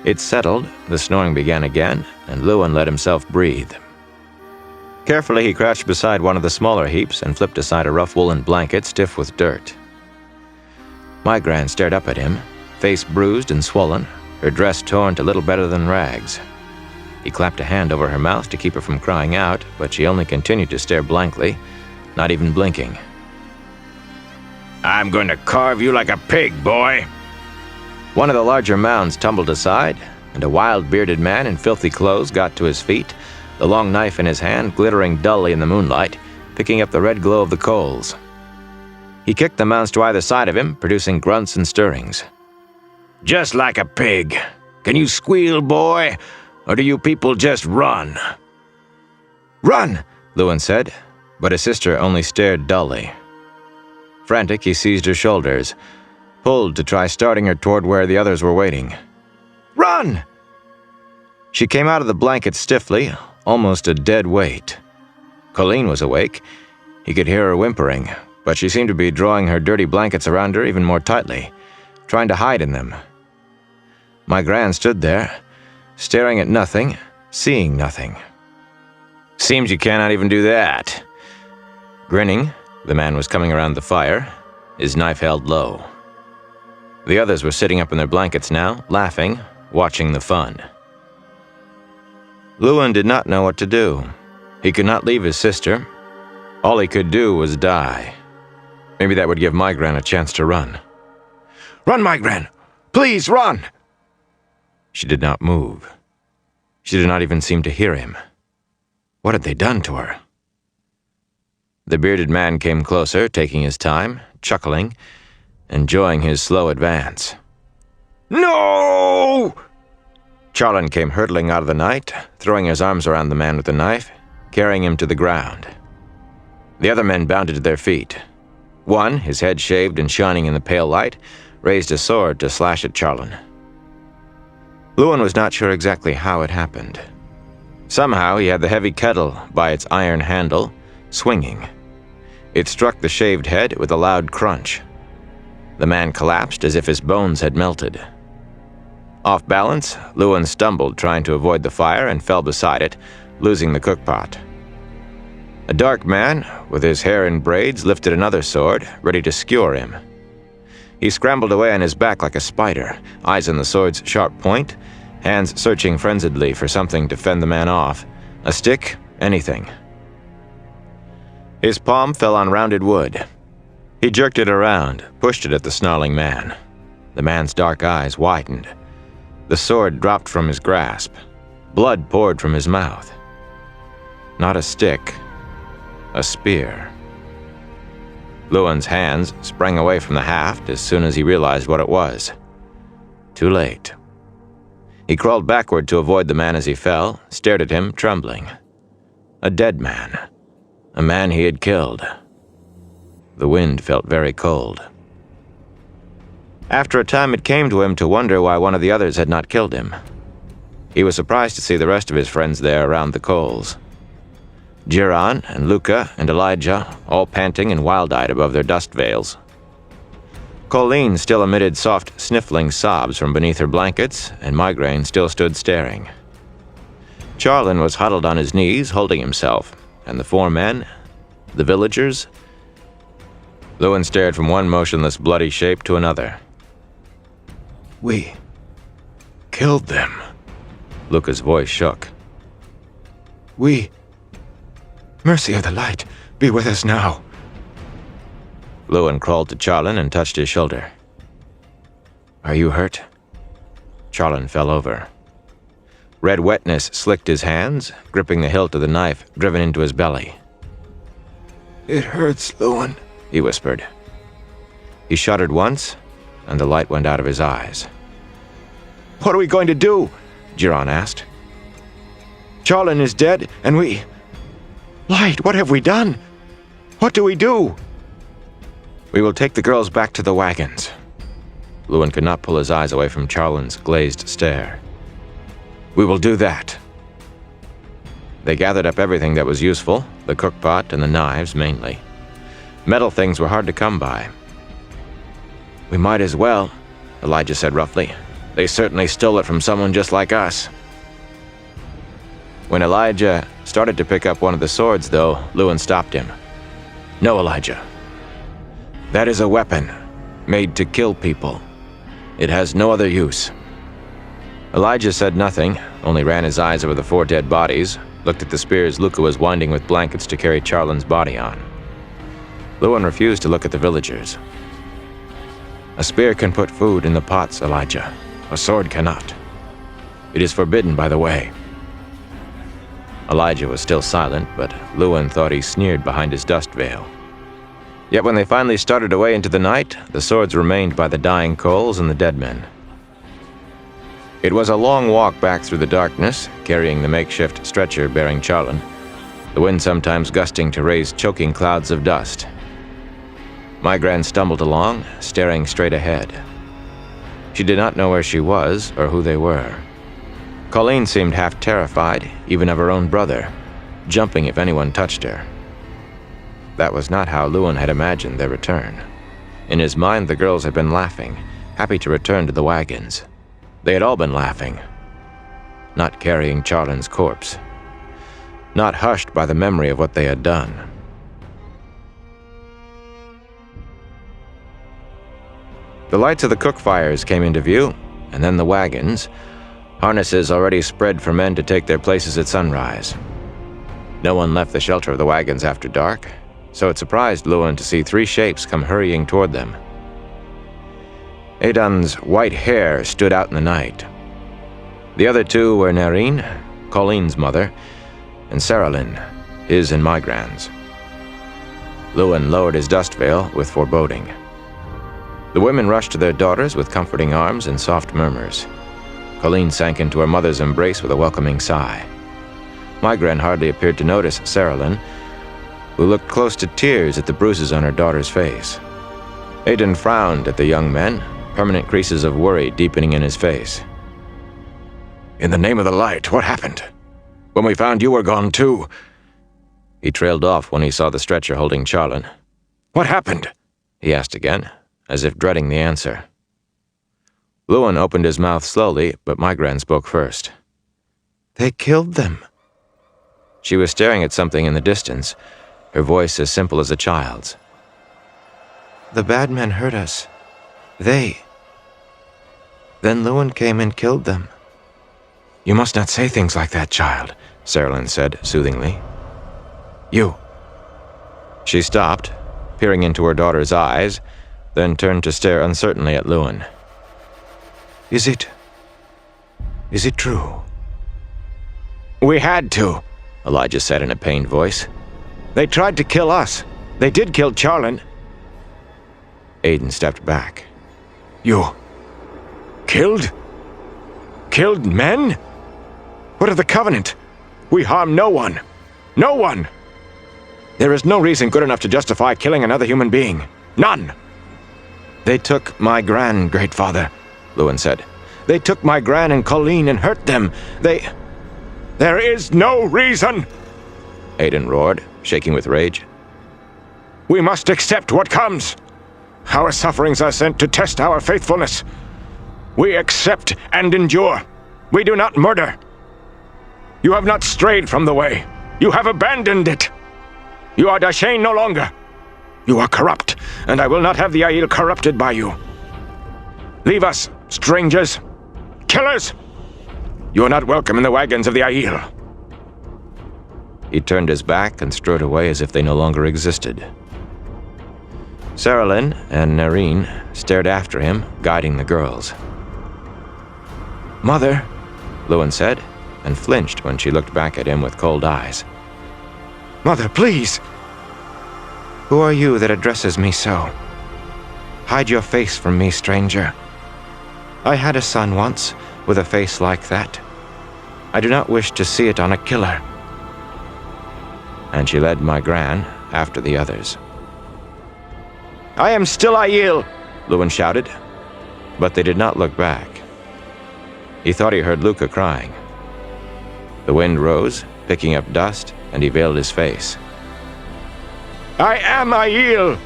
It settled, the snoring began again, and Luan let himself breathe. Carefully, he crouched beside one of the smaller heaps and flipped aside a rough woolen blanket stiff with dirt. My Gran stared up at him, face bruised and swollen, her dress torn to little better than rags. He clapped a hand over her mouth to keep her from crying out, but she only continued to stare blankly, not even blinking. I'm going to carve you like a pig, boy. One of the larger mounds tumbled aside, and a wild bearded man in filthy clothes got to his feet, the long knife in his hand glittering dully in the moonlight, picking up the red glow of the coals. He kicked the mounds to either side of him, producing grunts and stirrings. Just like a pig. Can you squeal, boy? Or do you people just run? Run, Lewin said, but his sister only stared dully. Frantic, he seized her shoulders, pulled to try starting her toward where the others were waiting. Run! She came out of the blanket stiffly, almost a dead weight. Colleen was awake. He could hear her whimpering, but she seemed to be drawing her dirty blankets around her even more tightly, trying to hide in them. My Gran stood there, staring at nothing, seeing nothing. Seems you cannot even do that. Grinning, the man was coming around the fire, his knife held low. The others were sitting up in their blankets now, laughing, watching the fun. Lewin did not know what to do. He could not leave his sister. All he could do was die. Maybe that would give my Gran a chance to run. Run, my Gran! Please, run! She did not move. She did not even seem to hear him. What had they done to her? The bearded man came closer, taking his time, chuckling, enjoying his slow advance. No! Charlin came hurtling out of the night, throwing his arms around the man with the knife, carrying him to the ground. The other men bounded to their feet. One, his head shaved and shining in the pale light, raised a sword to slash at Charlin. Lewin was not sure exactly how it happened. Somehow he had the heavy kettle by its iron handle, swinging. It struck the shaved head with a loud crunch. The man collapsed as if his bones had melted. Off balance, Lewin stumbled trying to avoid the fire and fell beside it, losing the cookpot. A dark man, with his hair in braids, lifted another sword, ready to skewer him. He scrambled away on his back like a spider, eyes on the sword's sharp point, hands searching frenziedly for something to fend the man off. A stick, anything. His palm fell on rounded wood. He jerked it around, pushed it at the snarling man. The man's dark eyes widened. The sword dropped from his grasp. Blood poured from his mouth. Not a stick, a spear. Lewin's hands sprang away from the haft as soon as he realized what it was. Too late. He crawled backward to avoid the man as he fell, stared at him, trembling. A dead man. A man he had killed. The wind felt very cold. After a time, it came to him to wonder why one of the others had not killed him. He was surprised to see the rest of his friends there around the coals. Jiran and Luca and Elijah, all panting and wild-eyed above their dust veils. Colleen still emitted soft, sniffling sobs from beneath her blankets, and My Gran still stood staring. Charlin was huddled on his knees, holding himself, and the four men, the villagers. Lewin stared from one motionless, bloody shape to another. We killed them. Luca's voice shook. Mercy of the light, be with us now. Lewin crawled to Charlin and touched his shoulder. Are you hurt? Charlin fell over. Red wetness slicked his hands, gripping the hilt of the knife driven into his belly. It hurts, Lewin, he whispered. He shuddered once, and the light went out of his eyes. What are we going to do? Jiran asked. Charlin is dead, and we... Light, what have we done? What do we do? We will take the girls back to the wagons. Lewin could not pull his eyes away from Charlin's glazed stare. We will do that. They gathered up everything that was useful, the cookpot and the knives mainly. Metal things were hard to come by. We might as well, Elijah said roughly. They certainly stole it from someone just like us. When Elijah started to pick up one of the swords, though, Lewin stopped him. "No, Elijah. That is a weapon made to kill people. It has no other use." Elijah said nothing, only ran his eyes over the 4 dead bodies, looked at the spears Luca was winding with blankets to carry Charlin's body on. Lewin refused to look at the villagers. "A spear can put food in the pots, Elijah. A sword cannot. It is forbidden by the way." Elijah was still silent, but Lewin thought he sneered behind his dust veil. Yet when they finally started away into the night, the swords remained by the dying coals and the dead men. It was a long walk back through the darkness, carrying the makeshift stretcher bearing Charlin, the wind sometimes gusting to raise choking clouds of dust. Migran stumbled along, staring straight ahead. She did not know where she was or who they were. Colleen seemed half terrified, even of her own brother, jumping if anyone touched her. That was not how Lewin had imagined their return. In his mind, the girls had been laughing, happy to return to the wagons. They had all been laughing, not carrying Charlin's corpse, not hushed by the memory of what they had done. The lights of the cook fires came into view, and then the wagons, harnesses already spread for men to take their places at sunrise. No one left the shelter of the wagons after dark, so it surprised Lewin to see 3 shapes come hurrying toward them. Aidan's white hair stood out in the night. The other 2 were Nerine, Colleen's mother, and Saralyn, his and Migran's. Lewin lowered his dust veil with foreboding. The women rushed to their daughters with comforting arms and soft murmurs. Colleen sank into her mother's embrace with a welcoming sigh. Migran hardly appeared to notice Saralyn, who looked close to tears at the bruises on her daughter's face. Aidan frowned at the young men, permanent creases of worry deepening in his face. "In the name of the light, what happened? When we found you were gone too." He trailed off when he saw the stretcher holding Charlin. "What happened?" he asked again, as if dreading the answer. Lewin opened his mouth slowly, but Migran spoke first. "They killed them." She was staring at something in the distance, her voice as simple as a child's. "The bad men hurt us. Then Lewin came and killed them." "You must not say things like that, child," Saralyn said soothingly. "You." She stopped, peering into her daughter's eyes, then turned to stare uncertainly at Lewin. Is it true?" "We had to," Elijah said in a pained voice. "They tried to kill us. They did kill Charlin." Aidan stepped back. "You killed men? What of the Covenant? We harm no one. No one! There is no reason good enough to justify killing another human being. None!" "They took my gran, Great Father," Lewin said. "They took my gran and Colleen and hurt them. There is no reason!" Aidan roared, shaking with rage. "We must accept what comes. Our sufferings are sent to test our faithfulness. We accept and endure. We do not murder. You have not strayed from the way. You have abandoned it. You are Dashane no longer. You are corrupt, and I will not have the Aiel corrupted by you. Leave us, strangers. Killers! You are not welcome in the wagons of the Aiel." He turned his back and strode away as if they no longer existed. Saralyn and Nerine stared after him, guiding the girls. "Mother," Lewin said, and flinched when she looked back at him with cold eyes. "Mother, please!" "Who are you that addresses me so? Hide your face from me, stranger. I had a son once, with a face like that. I do not wish to see it on a killer." And she led Migran after the others. "I am still Aiel," Lewin shouted, but they did not look back. He thought he heard Luca crying. The wind rose, picking up dust, and he veiled his face. "I am Aiel!"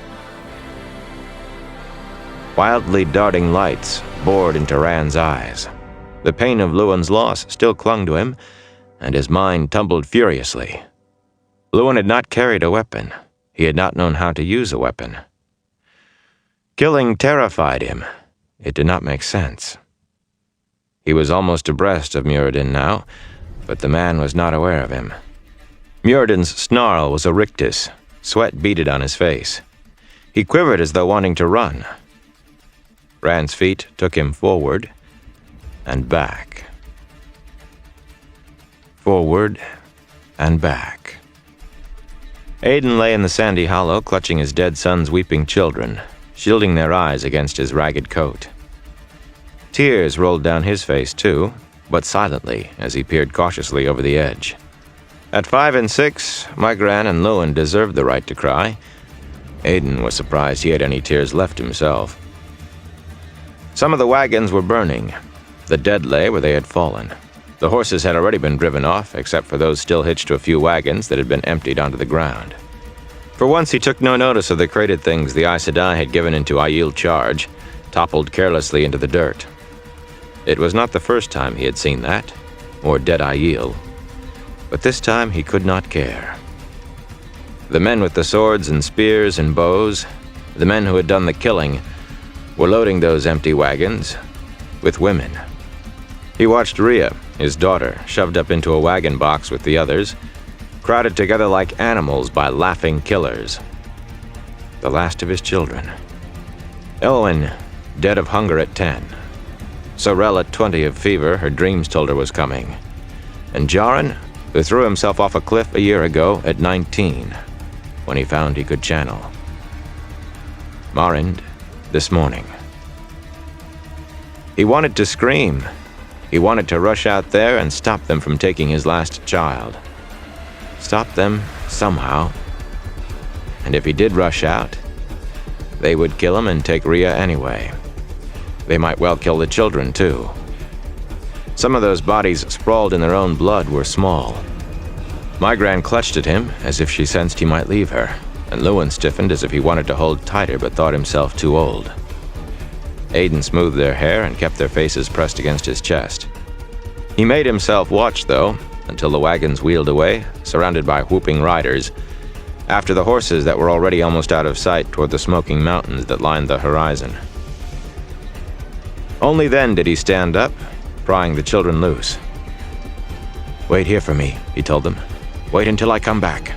Wildly darting lights bored into Rand's eyes. The pain of Lewin's loss still clung to him, and his mind tumbled furiously. Lewin had not carried a weapon. He had not known how to use a weapon. Killing terrified him. It did not make sense. He was almost abreast of Rhuidean now, but the man was not aware of him. Rhuidean's snarl was a rictus. Sweat beaded on his face. He quivered as though wanting to run. Rand's feet took him forward and back. Forward and back. Aidan lay in the sandy hollow, clutching his dead son's weeping children, shielding their eyes against his ragged coat. Tears rolled down his face, too, but silently as he peered cautiously over the edge. At 5 and 6, my gran and Lewin deserved the right to cry. Aidan was surprised he had any tears left himself. Some of the wagons were burning. The dead lay where they had fallen. The horses had already been driven off, except for those still hitched to a few wagons that had been emptied onto the ground. For once he took no notice of the crated things the Aes Sedai had given into Aiel charge, toppled carelessly into the dirt. It was not the first time he had seen that, or dead Aiel, but this time he could not care. The men with the swords and spears and bows, the men who had done the killing, were loading those empty wagons with women. He watched Rhea, his daughter, shoved up into a wagon box with the others, crowded together like animals by laughing killers. The last of his children. Elwyn, dead of hunger at 10. Sorel at 20 of fever, her dreams told her was coming. And Jarin, who threw himself off a cliff a year ago at 19, when he found he could channel. Marind, this morning. He wanted to scream. He wanted to rush out there and stop them from taking his last child. Stop them somehow. And if he did rush out, they would kill him and take Rhea anyway. They might well kill the children, too. Some of those bodies sprawled in their own blood were small. My gran clutched at him as if she sensed he might leave her, and Lewin stiffened as if he wanted to hold tighter but thought himself too old. Aidan smoothed their hair and kept their faces pressed against his chest. He made himself watch, though, until the wagons wheeled away, surrounded by whooping riders, after the horses that were already almost out of sight toward the smoking mountains that lined the horizon. Only then did he stand up, prying the children loose. "Wait here for me," he told them. "Wait until I come back."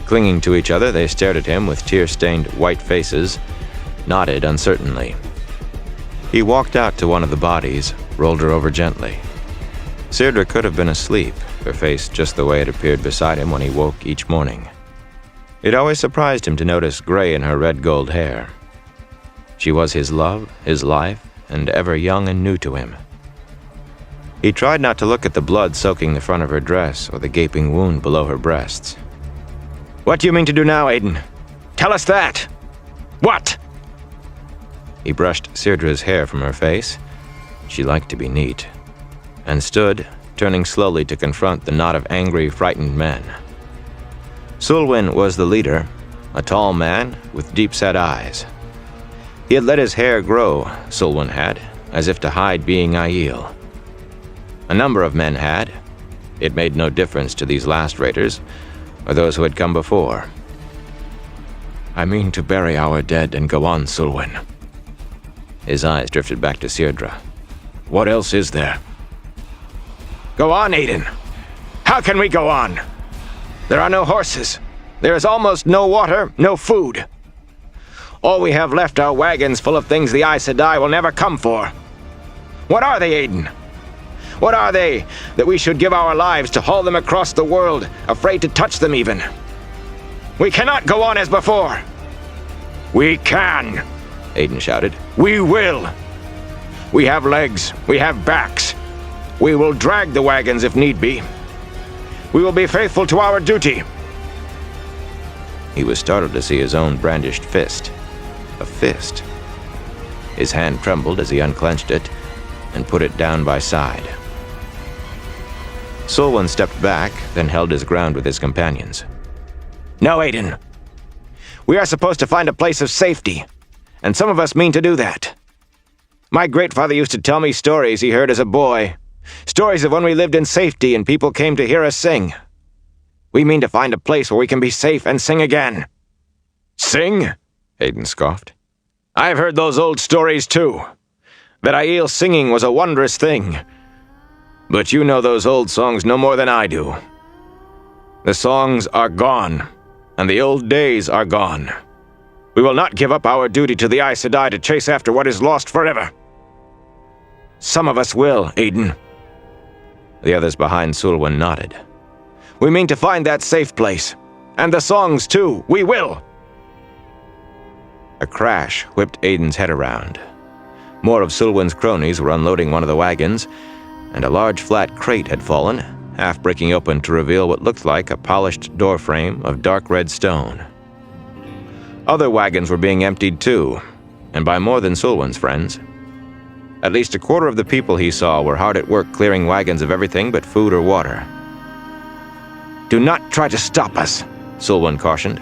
Clinging to each other, they stared at him with tear-stained white faces, nodded uncertainly. He walked out to one of the bodies, rolled her over gently. Seirdre could have been asleep, her face just the way it appeared beside him when he woke each morning. It always surprised him to notice gray in her red-gold hair. She was his love, his life, and ever young and new to him. He tried not to look at the blood soaking the front of her dress or the gaping wound below her breasts. "What do you mean to do now, Aidan? Tell us that! What?" He brushed Seirdre's hair from her face. She liked to be neat. And stood, turning slowly to confront the knot of angry, frightened men. Sulwyn was the leader, a tall man with deep-set eyes. He had let his hair grow, Sulwyn had, as if to hide being Aiel. A number of men had. It made no difference to these last raiders, or those who had come before. "I mean to bury our dead and go on, Sulwyn." His eyes drifted back to Seirdre. "What else is there?" "Go on, Aidan. How can we go on? There are no horses. There is almost no water, no food. All we have left are wagons full of things the Aes Sedai will never come for. What are they, Aidan? What are they that we should give our lives to haul them across the world, afraid to touch them even? We cannot go on as before." "We can," Aidan shouted. "We will. We have legs. We have backs. We will drag the wagons if need be. We will be faithful to our duty." He was startled to see his own brandished fist. A fist. His hand trembled as he unclenched it and put it down by side. Sulwyn stepped back, then held his ground with his companions. "No, Aidan. We are supposed to find a place of safety, and some of us mean to do that. My great-father used to tell me stories he heard as a boy, Stories of when we lived in safety and people came to hear us sing. We mean to find a place where we can be safe and sing again." "Sing?" Aidan scoffed. "I've heard those old stories too. That Aiel singing was a wondrous thing. But you know those old songs no more than I do. The songs are gone, and the old days are gone. We will not give up our duty to the Aes Sedai to chase after what is lost forever. Some of us will, Aidan." The others behind Sulwyn nodded. "We mean to find that safe place. And the songs, too. We will!" A crash whipped Aidan's head around. More of Sulwyn's cronies were unloading one of the wagons, and a large flat crate had fallen, half breaking open to reveal what looked like a polished doorframe of dark red stone. Other wagons were being emptied too, and by more than Sulwyn's friends. At least a quarter of the people he saw were hard at work clearing wagons of everything but food or water. "Do not try to stop us," Sulwyn cautioned.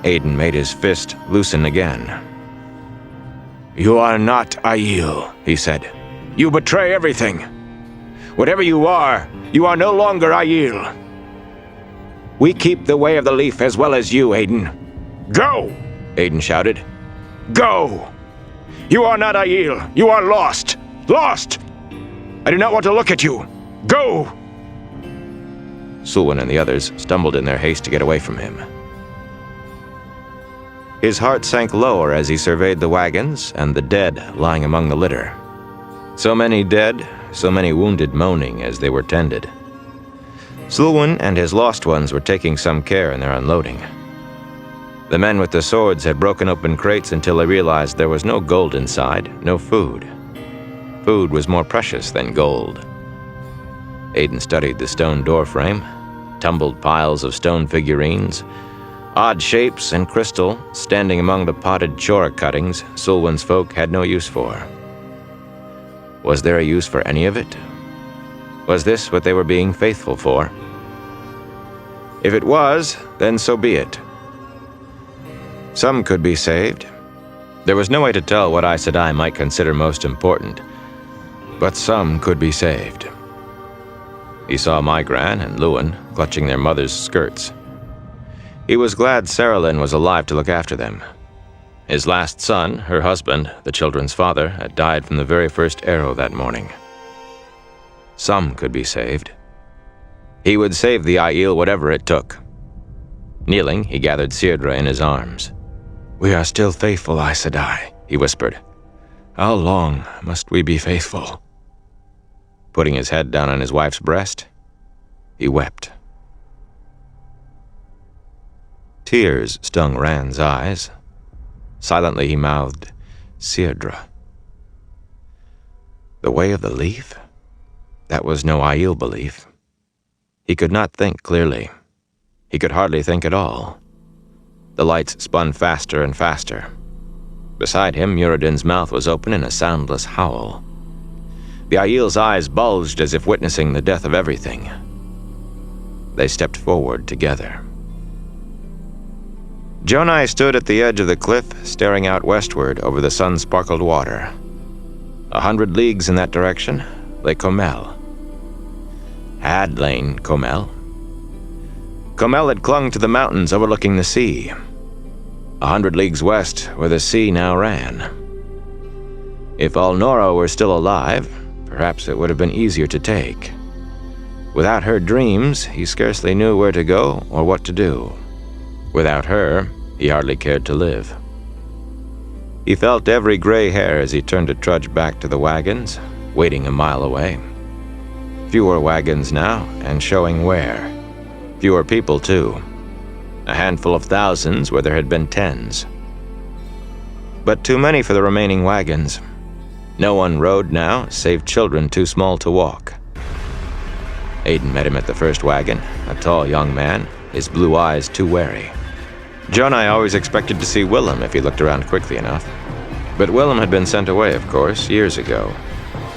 Aidan made his fist loosen again. "You are not Aiel," he said. "You betray everything. Whatever you are no longer Aiel. We keep the way of the leaf as well as you, Aidan." "Go!" Aidan shouted. "Go! You are not Aiel. You are lost. Lost! I do not want to look at you. Go!" Sulwyn and the others stumbled in their haste to get away from him. His heart sank lower as he surveyed the wagons and the dead lying among the litter. So many dead, so many wounded moaning as they were tended. Sulwyn and his lost ones were taking some care in their unloading. The men with the swords had broken open crates until they realized there was no gold inside, no food. Food was more precious than gold. Aidan studied the stone doorframe, tumbled piles of stone figurines, odd shapes and crystal standing among the potted chora cuttings Sulwyn's folk had no use for. Was there a use for any of it? Was this what they were being faithful for? If it was, then so be it. Some could be saved. There was no way to tell what Aes Sedai might consider most important, but some could be saved. He saw Migran and Luwin clutching their mother's skirts. He was glad Saralyn was alive to look after them. His last son, her husband, the children's father, had died from the very first arrow that morning. Some could be saved. He would save the Aiel whatever it took. Kneeling, he gathered Sirdra in his arms. "We are still faithful, Aes Sedai," he whispered. "How long must we be faithful?" Putting his head down on his wife's breast, he wept. Tears stung Rand's eyes. Silently he mouthed, "Sirdra." The way of the leaf? That was no Aiel belief. He could not think clearly. He could hardly think at all. The lights spun faster and faster. Beside him, Muradin's mouth was open in a soundless howl. The Aiel's eyes bulged as if witnessing the death of everything. They stepped forward together. Jonai stood at the edge of the cliff, staring out westward over the sun-sparkled water. 100 leagues in that direction lay Comel. Had lain Comel. Comel had clung to the mountains overlooking the sea. 100 leagues west, where the sea now ran. If Alnora were still alive, perhaps it would have been easier to take. Without her dreams, he scarcely knew where to go or what to do. Without her, he hardly cared to live. He felt every gray hair as he turned to trudge back to the wagons, waiting a mile away. Fewer wagons now, and showing where. Fewer people, too. A handful of thousands where there had been tens. But too many for the remaining wagons. No one rode now, save children too small to walk. Aidan met him at the first wagon, a tall young man, his blue eyes too wary. Jonai always expected to see Willem if he looked around quickly enough. But Willem had been sent away, of course, years ago,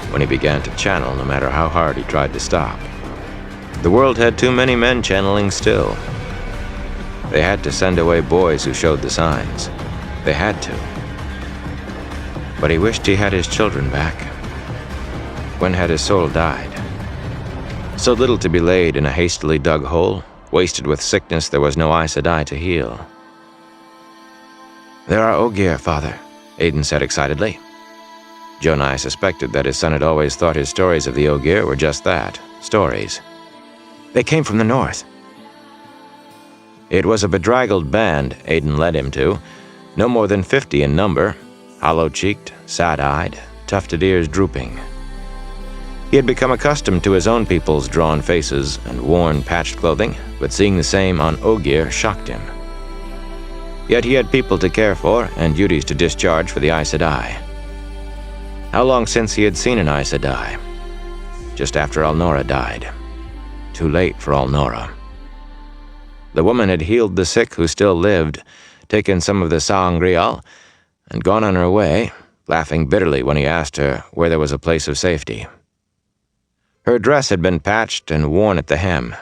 when he began to channel no matter how hard he tried to stop. The world had too many men channeling still. They had to send away boys who showed the signs. They had to. But he wished he had his children back. When had his soul died? So little to be laid in a hastily dug hole, wasted with sickness there was no Aes Sedai to heal. "There are Ogier, father," Aidan said excitedly. Jonai suspected that his son had always thought his stories of the Ogier were just that, stories. "They came from the north." It was a bedraggled band Aidan led him to, no more than 50 in number, hollow-cheeked, sad-eyed, tufted ears drooping. He had become accustomed to his own people's drawn faces and worn, patched clothing, but seeing the same on Ogier shocked him. Yet he had people to care for and duties to discharge for the Aes Sedai. How long since he had seen an Aes Sedai? Just after Alnora died. Too late for Alnora. The woman had healed the sick who still lived, taken some of the sangreal, and gone on her way, laughing bitterly when he asked her where there was a place of safety. Her dress had been patched and worn at the hem.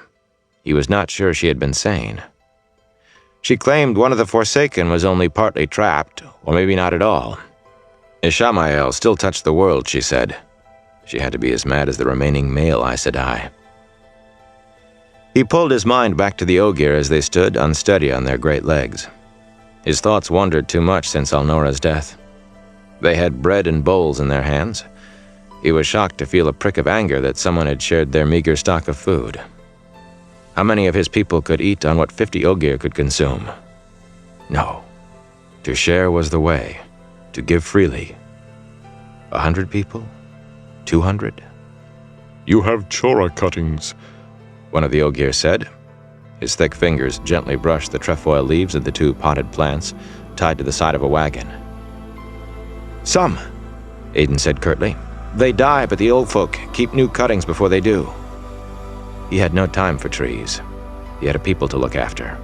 He was not sure she had been sane. She claimed one of the Forsaken was only partly trapped, or maybe not at all. Ishamael still touched the world, she said. She had to be as mad as the remaining male Aes Sedai. He pulled his mind back to the Ogier as they stood unsteady on their great legs. His thoughts wandered too much since Alnora's death. They had bread and bowls in their hands. He was shocked to feel a prick of anger that someone had shared their meager stock of food. How many of his people could eat on what 50 Ogier could consume? No. To share was the way. To give freely. 100 people? 200? "You have chora cuttings," one of the Ogier said. His thick fingers gently brushed the trefoil leaves of the 2 potted plants tied to the side of a wagon. "Some," Aidan said curtly. "They die, but the old folk keep new cuttings before they do." He had no time for trees. He had a people to look after.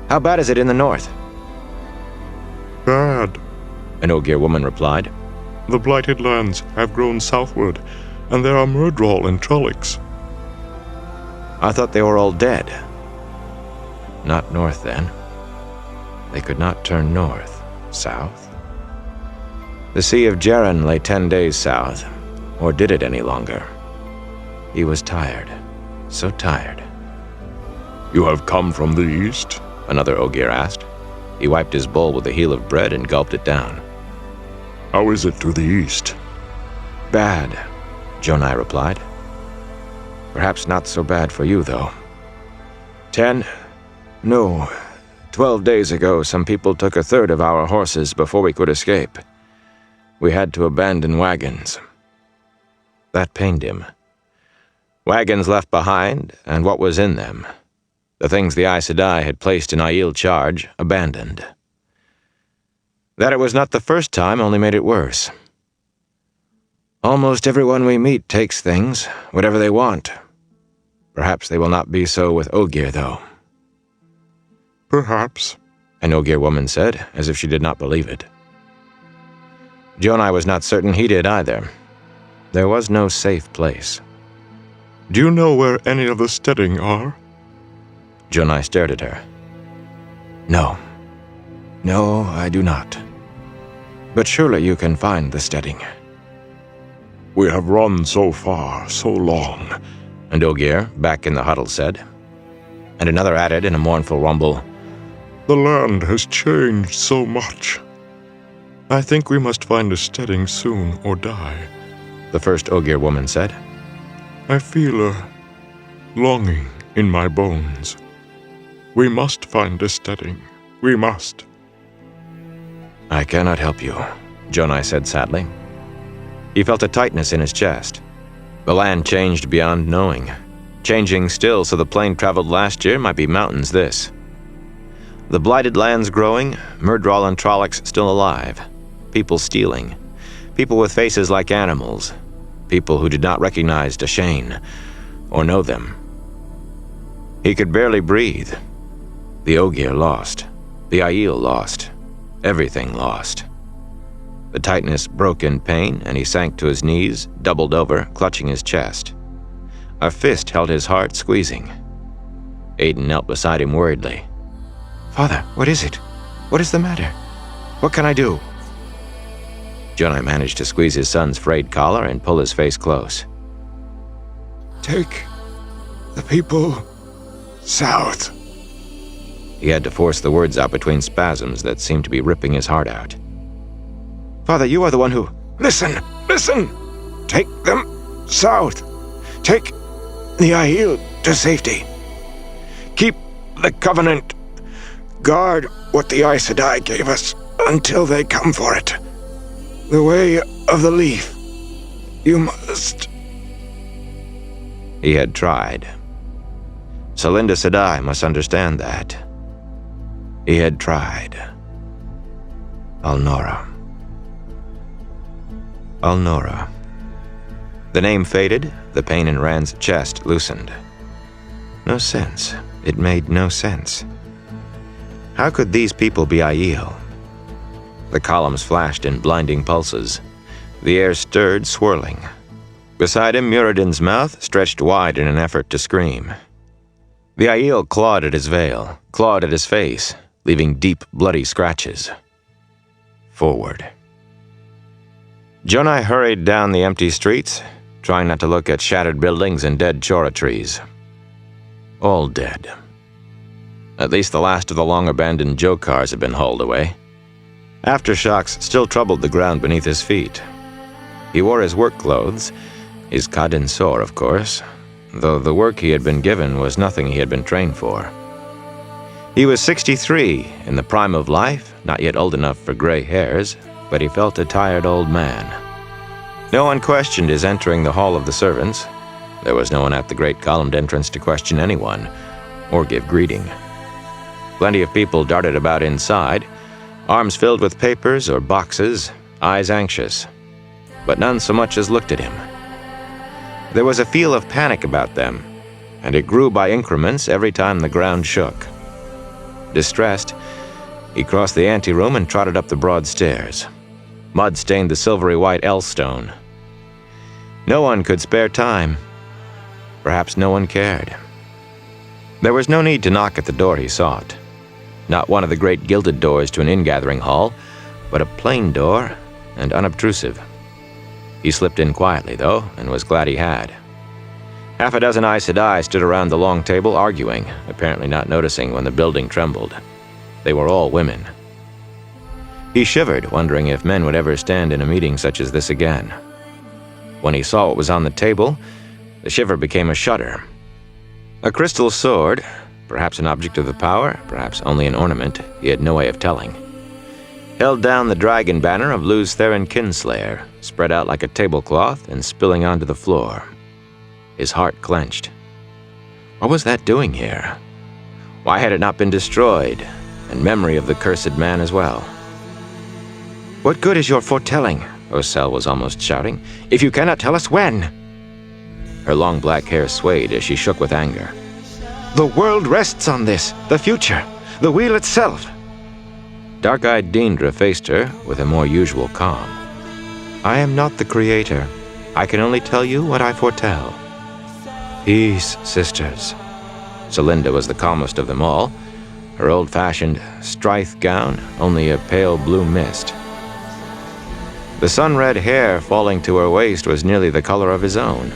"How bad is it in the north?" "Bad," an Ogier woman replied. "The blighted lands have grown southward, and there are Myrddraal and Trollocs." "I thought they were all dead." Not north, then. They could not turn north. South? The Sea of Jaren lay 10 days south, or did it any longer? He was tired. So tired. "You have come from the east?" another Ogier asked. He wiped his bowl with a heel of bread and gulped it down. "How is it to the east?" "Bad," Jonai replied. "Perhaps not so bad for you, though. 12 days ago, some people took a third of our horses before we could escape. We had to abandon wagons." That pained him. Wagons left behind, and what was in them. The things the Aes Sedai had placed in Aiel's charge, abandoned. That it was not the first time only made it worse. "Almost everyone we meet takes things, whatever they want. Perhaps they will not be so with Ogier, though." "Perhaps," an Ogier woman said, as if she did not believe it. Jonai was not certain he did either. There was no safe place. "Do you know where any of the steading are?" Jonai stared at her. No. No, I do not. But surely you can find the steading." "We have run so far, so long," and Ogier, back in the huddle, said. And another added in a mournful rumble, "The land has changed so much. I think we must find a steading soon or die," the first Ogier woman said. "I feel a longing in my bones. We must find a steading. We must." "I cannot help you," Jonai said sadly. He felt a tightness in his chest. The land changed beyond knowing. Changing still so the plane traveled last year might be mountains this. The blighted lands growing, Myrddraal and Trollocs still alive. People stealing. People with faces like animals. People who did not recognize Dashane or know them. He could barely breathe. The Ogier lost. The Aiel lost. Everything lost. The tightness broke in pain, and he sank to his knees, doubled over, clutching his chest. A fist held his heart, squeezing. Aidan knelt beside him worriedly. "Father, what is it? What is the matter? What can I do?" Jonai managed to squeeze his son's frayed collar and pull his face close. Take the people south. He had to force the words out between spasms that seemed to be ripping his heart out. Father, you are the one who... Listen! Take them south. Take the Aiel to safety. Keep the Covenant. Guard what the Aes Sedai gave us until they come for it. The way of the leaf. You must... He had tried. Celinda Sedai must understand that. He had tried. Alnora. The name faded, the pain in Rand's chest loosened. No sense. It made no sense. How could these people be Aiel? The columns flashed in blinding pulses. The air stirred, swirling. Beside him, Muradin's mouth stretched wide in an effort to scream. The Aiel clawed at his veil, clawed at his face, leaving deep, bloody scratches. Forward. Jonai hurried down the empty streets, trying not to look at shattered buildings and dead chora trees. All dead. At least the last of the long-abandoned joe cars had been hauled away. Aftershocks still troubled the ground beneath his feet. He wore his work clothes, his Kadin Sor, of course, though the work he had been given was nothing he had been trained for. He was 63, in the prime of life, not yet old enough for gray hairs, but he felt a tired old man. No one questioned his entering the Hall of the Servants. There was no one at the great columned entrance to question anyone, or give greeting. Plenty of people darted about inside, arms filled with papers or boxes, eyes anxious, but none so much as looked at him. There was a feel of panic about them, and it grew by increments every time the ground shook. Distressed, he crossed the anteroom and trotted up the broad stairs. Mud stained the silvery white L-stone. No one could spare time. Perhaps no one cared. There was no need to knock at the door he sought. Not one of the great gilded doors to an ingathering hall, but a plain door and unobtrusive. He slipped in quietly, though, and was glad he had. Half a dozen Aes Sedai stood around the long table arguing, apparently not noticing when the building trembled. They were all women. He shivered, wondering if men would ever stand in a meeting such as this again. When he saw what was on the table, the shiver became a shudder. A crystal sword, perhaps an object of the power, perhaps only an ornament, he had no way of telling, held down the dragon banner of Luz Theron Kinslayer, spread out like a tablecloth and spilling onto the floor. His heart clenched. What was that doing here? Why had it not been destroyed, and memory of the cursed man as well? What good is your foretelling? Osel was almost shouting. If you cannot tell us when! Her long black hair swayed as she shook with anger. The world rests on this, the future, the wheel itself. Dark-eyed Deendra faced her with a more usual calm. I am not the creator. I can only tell you what I foretell. Peace, sisters. Celinda was the calmest of them all, her old-fashioned Strythe gown only a pale blue mist. The sun-red hair falling to her waist was nearly the color of his own.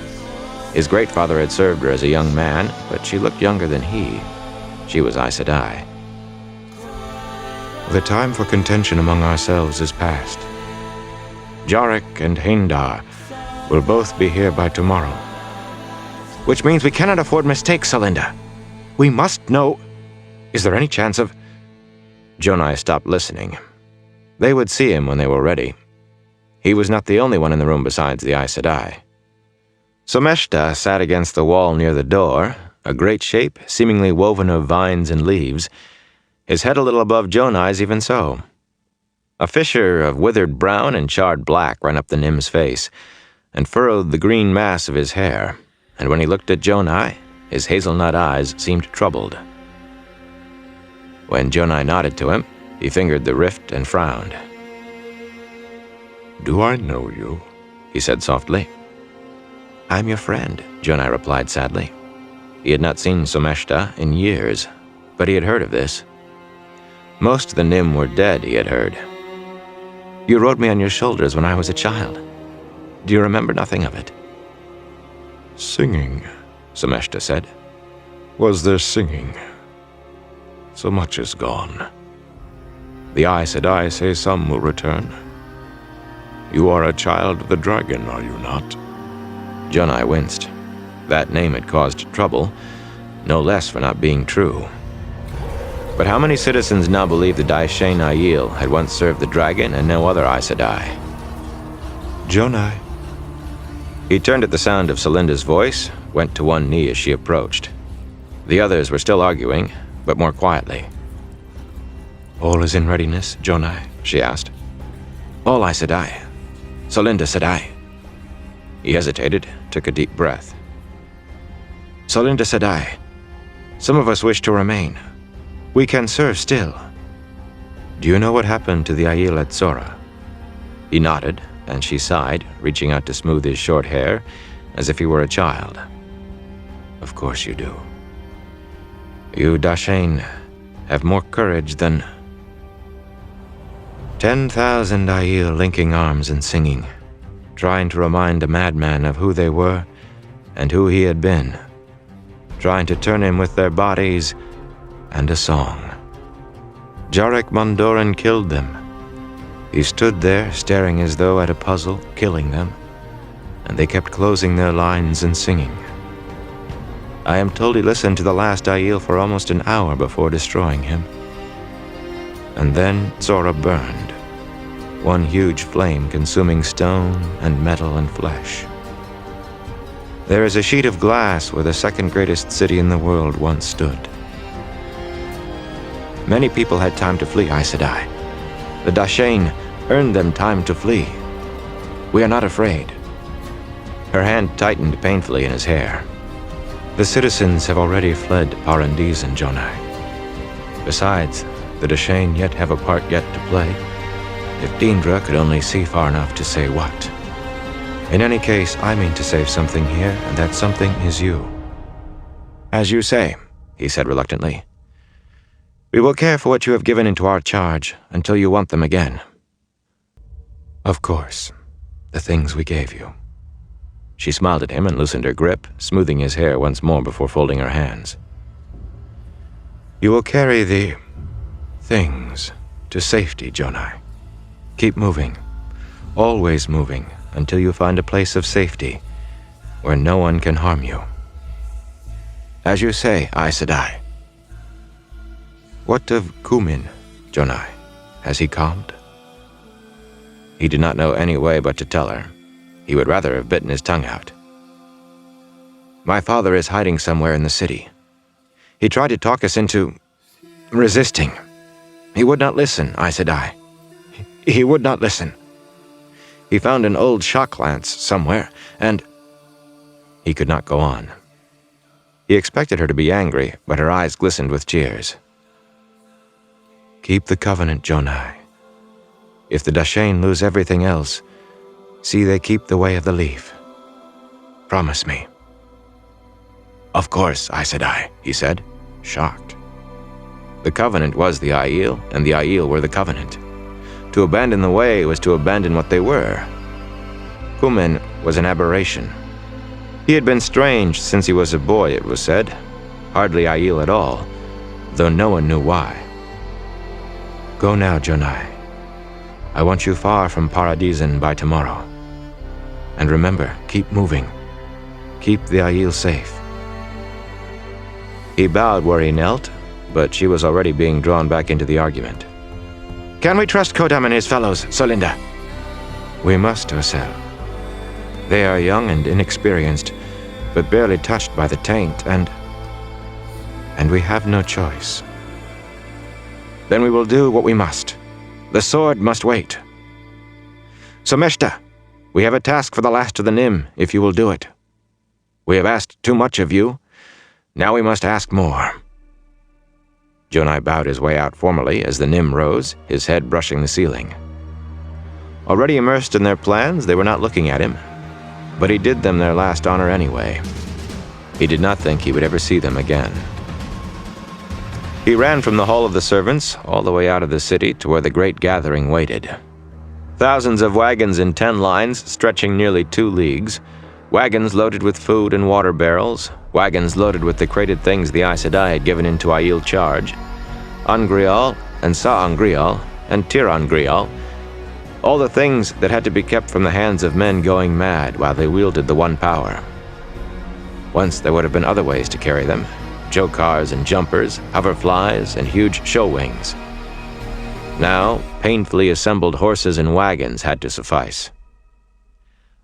His great-father had served her as a young man, but she looked younger than he. She was Aes Sedai. The time for contention among ourselves is past. Jarek and Haindar will both be here by tomorrow. Which means we cannot afford mistakes, Celinda. We must know... Is there any chance of... Jonai stopped listening. They would see him when they were ready. He was not the only one in the room besides the Aes Sedai. Someshta sat against the wall near the door, a great shape seemingly woven of vines and leaves, his head a little above Jonai's even so. A fissure of withered brown and charred black ran up the Nim's face, and furrowed the green mass of his hair, and when he looked at Jonai, his hazelnut eyes seemed troubled. When Jonai nodded to him, he fingered the rift and frowned. Do I know you? He said softly. I'm your friend, Jonai replied sadly. He had not seen Someshta in years, but he had heard of this. Most of the Nim were dead, he had heard. You rode me on your shoulders when I was a child. Do you remember nothing of it?" "Singing," Sameshta said. "Was there singing? So much is gone. The Aes Sedai say some will return. You are a child of the dragon, are you not?" Jonai winced. That name had caused trouble, no less for not being true. But how many citizens now believed the Daishain Aiel had once served the dragon and no other Aes Sedai? Jonai. He turned at the sound of Celinda's voice, went to one knee as she approached. The others were still arguing, but more quietly. All is in readiness, Jonai? She asked. All Aes Sedai. Celinda Sedai. He hesitated, took a deep breath. Celinda Sedai. Some of us wish to remain. We can serve still. Do you know what happened to the Aiel at Zora? He nodded, and she sighed, reaching out to smooth his short hair, as if he were a child. Of course you do. You, Daishain, have more courage than 10,000 Aiel linking arms and singing, trying to remind a madman of who they were and who he had been, trying to turn him with their bodies and a song. Jarek Mondoran killed them. He stood there, staring as though at a puzzle, killing them, and they kept closing their lines and singing. I am told he listened to the last Aiel for almost an hour before destroying him. And then Zora burned, one huge flame consuming stone and metal and flesh. There is a sheet of glass where the second greatest city in the world once stood. Many people had time to flee Aes Sedai. The Daishain earned them time to flee. We are not afraid. Her hand tightened painfully in his hair. The citizens have already fled Paradis and Jonai. Besides, the Daishain yet have a part yet to play. If Deendra could only see far enough to say what. In any case, I mean to save something here, and that something is you. As you say, he said reluctantly. We will care for what you have given into our charge until you want them again. Of course, the things we gave you. She smiled at him and loosened her grip, smoothing his hair once more before folding her hands. You will carry the things to safety, Jonai. Keep moving, always moving, until you find a place of safety where no one can harm you. As you say, Aes Sedai. What of Kumin, Jonai? Has he calmed? He did not know any way but to tell her. He would rather have bitten his tongue out. My father is hiding somewhere in the city. He tried to talk us into resisting. He would not listen, Aes Sedai. He would not listen. He found an old shock lance somewhere, and he could not go on. He expected her to be angry, but her eyes glistened with tears. Keep the covenant, Jonai. If the Daishain lose everything else, see they keep the way of the leaf. Promise me. Of course, Aes Sedai, he said, shocked. The covenant was the Aiel, and the Aiel were the covenant. To abandon the way was to abandon what they were. Kumin was an aberration. He had been strange since he was a boy, it was said. Hardly Aiel at all, though no one knew why. Go now, Jonai. I want you far from Paradisen by tomorrow. And remember, keep moving. Keep the Aiel safe. He bowed where he knelt, but she was already being drawn back into the argument. Can we trust Kodam and his fellows, Celinda? We must, Ursel. They are young and inexperienced, but barely touched by the taint, and we have no choice. Then we will do what we must. The sword must wait. Sameshta, we have a task for the last of the Nim, if you will do it. We have asked too much of you. Now we must ask more. Jonai bowed his way out formally as the Nim rose, his head brushing the ceiling. Already immersed in their plans, they were not looking at him, but he did them their last honor anyway. He did not think he would ever see them again. He ran from the hall of the servants all the way out of the city to where the great gathering waited. Thousands of wagons in 10 lines stretching nearly 2 leagues, wagons loaded with food and water barrels, wagons loaded with the crated things the Aes Sedai had given into Aiel charge, Angreal and Sa-Angreal and Tir-Angreal, all the things that had to be kept from the hands of men going mad while they wielded the one power. Once there would have been other ways to carry them, jokars and jumpers, hoverflies and huge show wings. Now, painfully assembled horses and wagons had to suffice.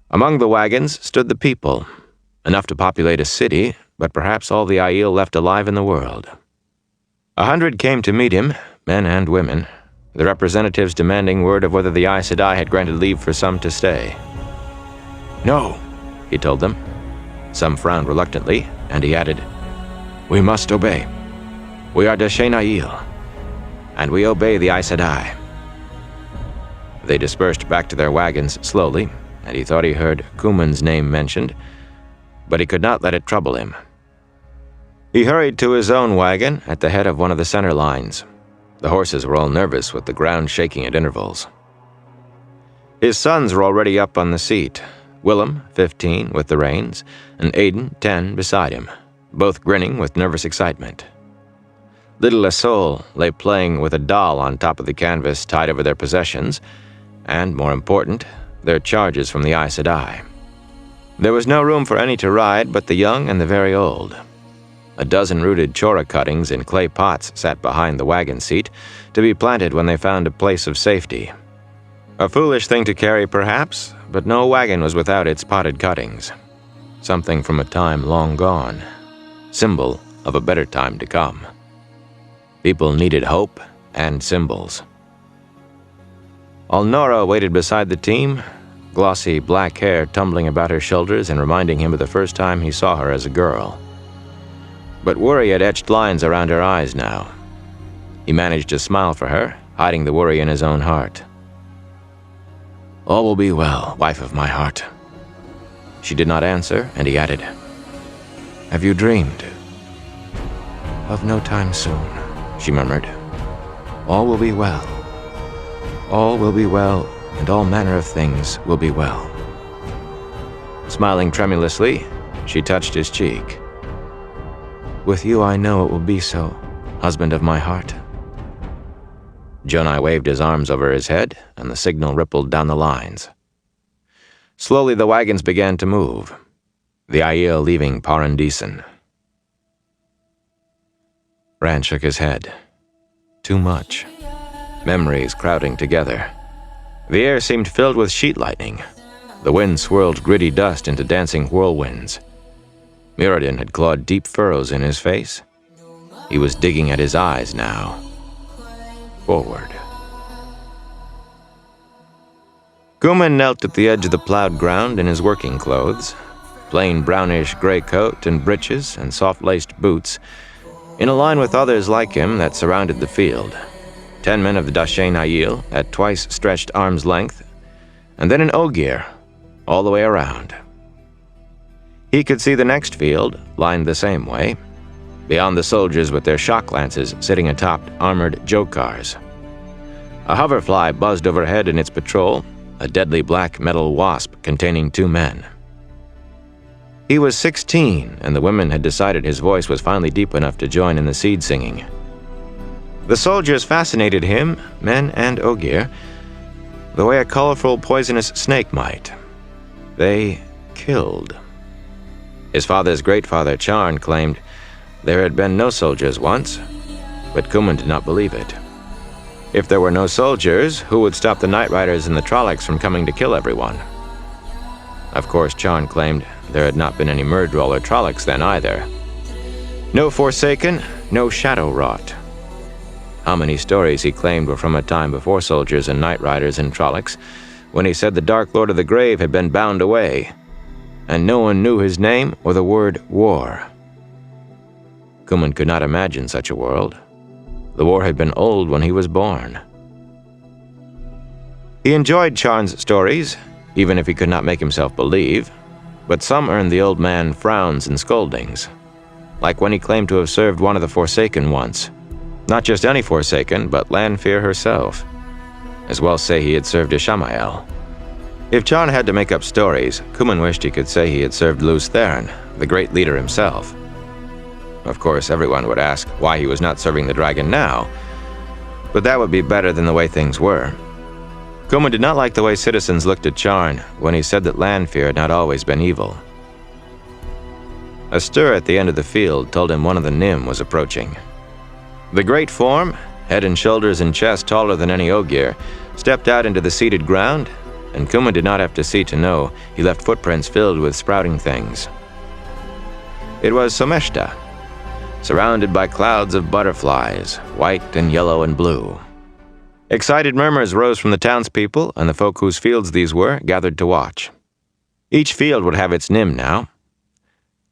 Among the wagons stood the people, enough to populate a city, but perhaps all the Aiel left alive in the world. 100 came to meet him, men and women, the representatives demanding word of whether the Aes Sedai had granted leave for some to stay. No, he told them. Some frowned reluctantly, and he added, "We must obey. We are Dashain Aiel, and we obey the Aes Sedai." They dispersed back to their wagons slowly, and he thought he heard Cuman's name mentioned, but he could not let it trouble him. He hurried to his own wagon at the head of one of the center lines. The horses were all nervous with the ground shaking at intervals. His sons were already up on the seat, Willem, 15, with the reins, and Aiden, 10, beside him, both grinning with nervous excitement. Little Asol lay playing with a doll on top of the canvas tied over their possessions, and, more important, their charges from the Aes Sedai. There was no room for any to ride but the young and the very old. A dozen rooted chora cuttings in clay pots sat behind the wagon seat, to be planted when they found a place of safety. A foolish thing to carry, perhaps, but no wagon was without its potted cuttings. Something from a time long gone, symbol of a better time to come. People needed hope and symbols. Alnora waited beside the team, glossy black hair tumbling about her shoulders and reminding him of the first time he saw her as a girl. But worry had etched lines around her eyes now. He managed to smile for her, hiding the worry in his own heart. "All will be well, wife of my heart." She did not answer, and he added, "Have you dreamed?" "Of no time soon," she murmured. "All will be well. All will be well, and all manner of things will be well." Smiling tremulously, she touched his cheek. "With you I know it will be so, husband of my heart." Jonai waved his arms over his head, and the signal rippled down the lines. Slowly the wagons began to move, the Aiel leaving Parandisen. Rand shook his head. Too much. Memories crowding together. The air seemed filled with sheet lightning. The wind swirled gritty dust into dancing whirlwinds. Mirrodin had clawed deep furrows in his face. He was digging at his eyes now. Forward. Cuman knelt at the edge of the plowed ground in his working clothes, plain brownish gray coat and breeches and soft-laced boots, in a line with others like him that surrounded the field. 10 men of the Dashain Aiel at twice stretched arm's length, and then an Ogier, all the way around. He could see the next field, lined the same way, beyond the soldiers with their shock lances sitting atop armored jokars. A hoverfly buzzed overhead in its patrol, a deadly black metal wasp containing 2 men. He was 16, and the women had decided his voice was finally deep enough to join in the seed singing. The soldiers fascinated him, men and Ogier, the way a colorful, poisonous snake might. They killed. His father's great-father, Charn, claimed there had been no soldiers once, but Cuman did not believe it. If there were no soldiers, who would stop the Night Riders and the Trollocs from coming to kill everyone? Of course, Charn claimed there had not been any Myrddraal or Trollocs then either. No Forsaken, no Shadow-wrought. How many stories he claimed were from a time before soldiers and Night Riders and Trollocs, when he said the Dark Lord of the Grave had been bound away, and no one knew his name or the word war. Cuman could not imagine such a world. The war had been old when he was born. He enjoyed Charn's stories, even if he could not make himself believe, but some earned the old man frowns and scoldings, like when he claimed to have served one of the Forsaken once. Not just any Forsaken, but Lanfear herself. as well say he had served Ishamael. If Charn had to make up stories, Cumann wished he could say he had served Lews Therin, the great leader himself. Of course, everyone would ask why he was not serving the dragon now, but that would be better than the way things were. Cumann did not like the way citizens looked at Charn when he said that Lanfear had not always been evil. A stir at the end of the field told him one of the Nym was approaching. The great form, head and shoulders and chest taller than any Ogier, stepped out into the seeded ground, and Cumann did not have to see to know he left footprints filled with sprouting things. It was Someshta, surrounded by clouds of butterflies, white and yellow and blue. Excited murmurs rose from the townspeople, and the folk whose fields these were gathered to watch. Each field would have its Nym now.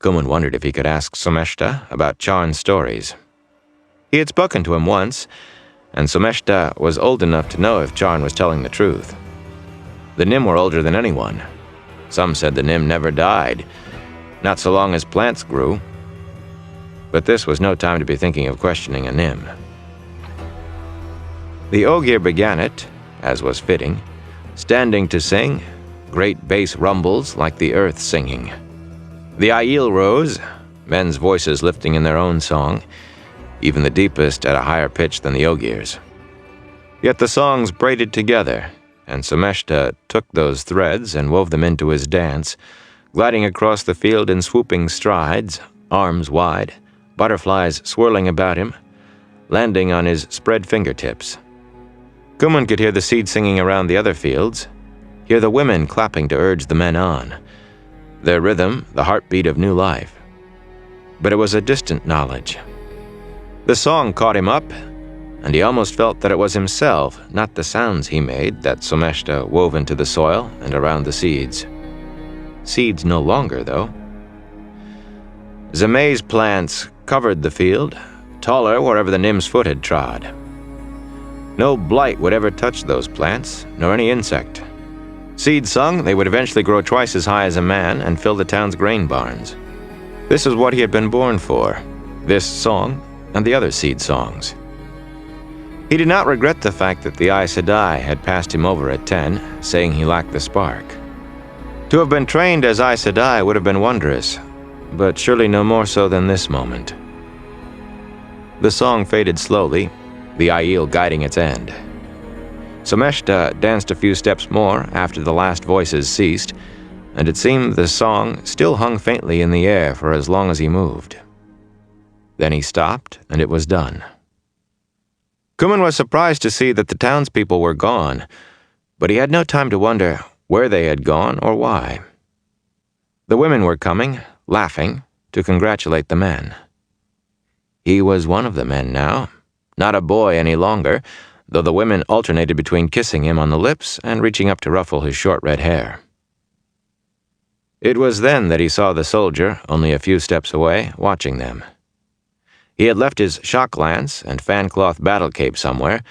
Cumann wondered if he could ask Someshta about Charn's stories. He had spoken to him once, and Someshta was old enough to know if Charn was telling the truth. The Nym were older than anyone. Some said the Nym never died, not so long as plants grew. But this was no time to be thinking of questioning a Nym. The Ogier began it, as was fitting, standing to sing, great bass rumbles like the earth singing. The Aiel rose, men's voices lifting in their own song, even the deepest at a higher pitch than the Ogier's. Yet the songs braided together, and Someshta took those threads and wove them into his dance, gliding across the field in swooping strides, arms wide, butterflies swirling about him, landing on his spread fingertips. Cumann could hear the seed singing around the other fields, hear the women clapping to urge the men on, their rhythm the heartbeat of new life. But it was a distant knowledge. The song caught him up, and he almost felt that it was himself, not the sounds he made, that Someshta wove into the soil and around the seeds. Seeds no longer, though. Zemai's plants covered the field, taller wherever the Nym's foot had trod. No blight would ever touch those plants, nor any insect. Seed sung, they would eventually grow twice as high as a man and fill the town's grain barns. This is what he had been born for, this song and the other seed songs. He did not regret the fact that the Aes Sedai had passed him over at 10, saying he lacked the spark. To have been trained as Aes Sedai would have been wondrous, but surely no more so than this moment. The song faded slowly, the Aiel guiding its end. Someshta danced a few steps more after the last voices ceased, and it seemed the song still hung faintly in the air for as long as he moved. Then he stopped, and it was done. Cumann was surprised to see that the townspeople were gone, but he had no time to wonder where they had gone or why. The women were coming, laughing, to congratulate the men. He was one of the men now, not a boy any longer, though the women alternated between kissing him on the lips and reaching up to ruffle his short red hair. It was then that he saw the soldier, only a few steps away, watching them. He had left his shock lance and fan-cloth battle cape somewhere,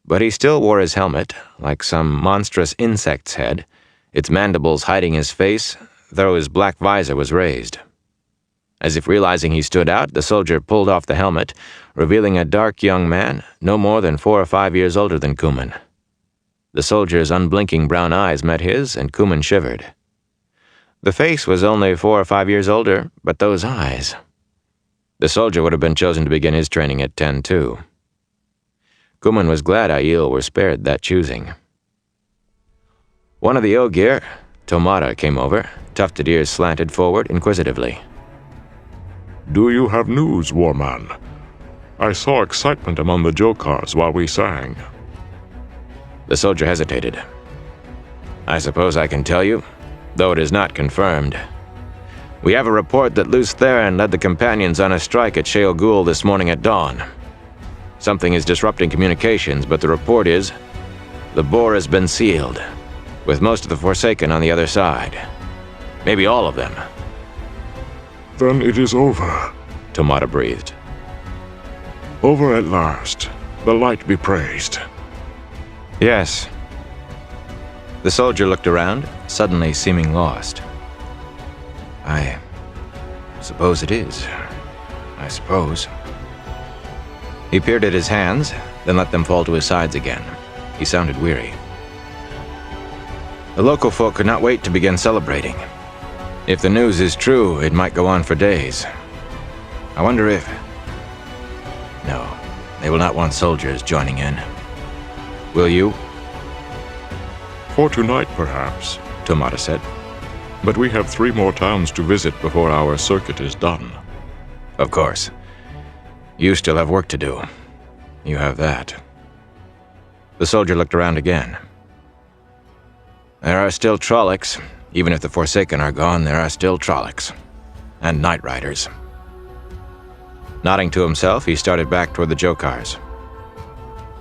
but he still wore his helmet, like some monstrous insect's head, its mandibles hiding his face, though his black visor was raised. As if realizing he stood out, the soldier pulled off the helmet, revealing a dark young man, no more than 4 or 5 years older than Cumann. The soldier's unblinking brown eyes met his, and Cumann shivered. The face was only 4 or 5 years older, but those eyes. The soldier would have been chosen to begin his training at 10, too. Cumann was glad Aiel were spared that choosing. One of the Ogier, Tomara, came over, tufted ears slanted forward inquisitively. Do you have news, Warman? I saw excitement among the Jokars while we sang. The soldier hesitated. I suppose I can tell you, though it is not confirmed. We have a report that Lews Therin led the companions on a strike at Sheol Ghul this morning at dawn. Something is disrupting communications, but the report is the bore has been sealed, with most of the Forsaken on the other side. Maybe all of them. Then it is over, Tomara breathed. Over at last. The light be praised. Yes. The soldier looked around, suddenly seeming lost. I suppose it is. I suppose. He peered at his hands, then let them fall to his sides again. He sounded weary. The local folk could not wait to begin celebrating. If the news is true, it might go on for days. I wonder if... No, they will not want soldiers joining in. Will you? For tonight, perhaps, Tomata said. but we have 3 more towns to visit before our circuit is done. Of course. You still have work to do. You have that. The soldier looked around again. There are still Trollocs. Even if the Forsaken are gone, there are still Trollocs. And Night Riders. Nodding to himself, he started back toward the Jokars.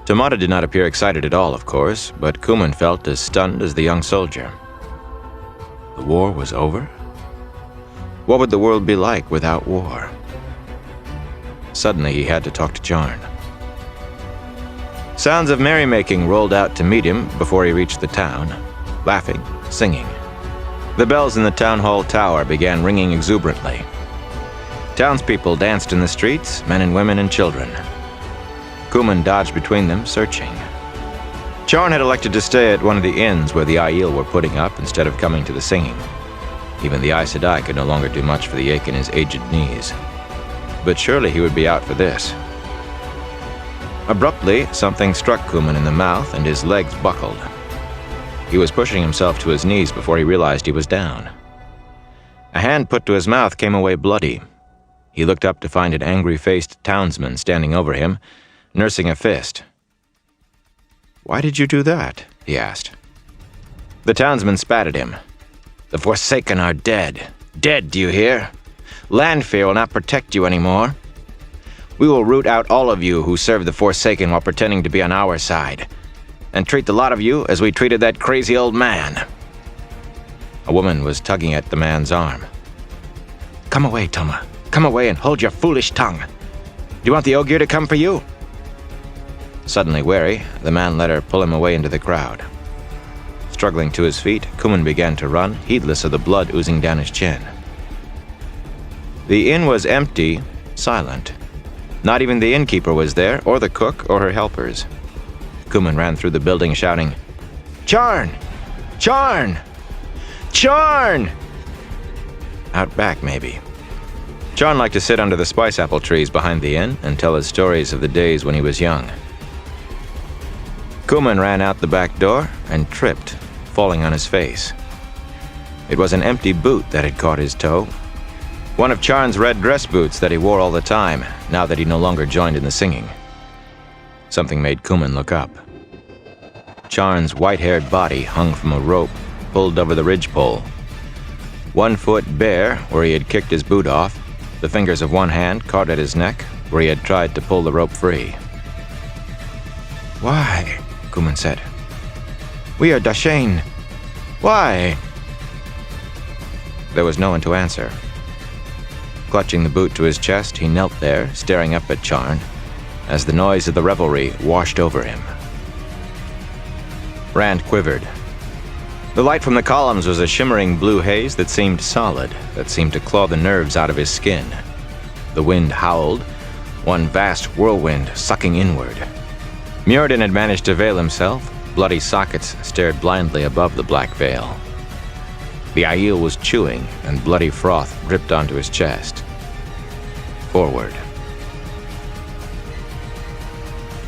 Tomata did not appear excited at all, of course, but Kuman felt as stunned as the young soldier. The war was over? What would the world be like without war? Suddenly he had to talk to Charn. Sounds of merrymaking rolled out to meet him before he reached the town, laughing, singing. The bells in the town hall tower began ringing exuberantly. Townspeople danced in the streets, men and women and children. Kuman dodged between them, searching. Charn had elected to stay at one of the inns where the Aiel were putting up instead of coming to the singing. Even the Aes Sedai could no longer do much for the ache in his aged knees. But surely he would be out for this. Abruptly, something struck Kuman in the mouth and his legs buckled. He was pushing himself to his knees before he realized he was down. A hand put to his mouth came away bloody. He looked up to find an angry-faced townsman standing over him, nursing a fist. "Why did you do that?" he asked. The townsman spat at him. "The Forsaken are dead. Dead, do you hear? Landfear will not protect you anymore. We will root out all of you who serve the Forsaken while pretending to be on our side, and treat the lot of you as we treated that crazy old man." A woman was tugging at the man's arm. "Come away, Toma. Come away and hold your foolish tongue. Do you want the Ogier to come for you?" Suddenly wary, the man let her pull him away into the crowd. Struggling to his feet, Kuman began to run, heedless of the blood oozing down his chin. The inn was empty, silent. Not even the innkeeper was there, or the cook, or her helpers. Kuman ran through the building shouting, "Charn! Charn! Charn!" Out back, maybe. Charn liked to sit under the spice apple trees behind the inn and tell his stories of the days when he was young. Kuman ran out the back door and tripped, falling on his face. It was an empty boot that had caught his toe. One of Charn's red dress boots that he wore all the time, now that he no longer joined in the singing. Something made Kuman look up. Charn's white-haired body hung from a rope pulled over the ridgepole. 1 foot bare where he had kicked his boot off, the fingers of one hand caught at his neck where he had tried to pull the rope free. "Why?" Kuman said. "We are Dashane. Why?" There was no one to answer. Clutching the boot to his chest, he knelt there, staring up at Charn, as the noise of the revelry washed over him. Rand quivered. The light from the columns was a shimmering blue haze that seemed solid, that seemed to claw the nerves out of his skin. The wind howled, one vast whirlwind sucking inward. Muradin had managed to veil himself. Bloody sockets stared blindly above the black veil. The Aiel was chewing, and bloody froth dripped onto his chest. Forward.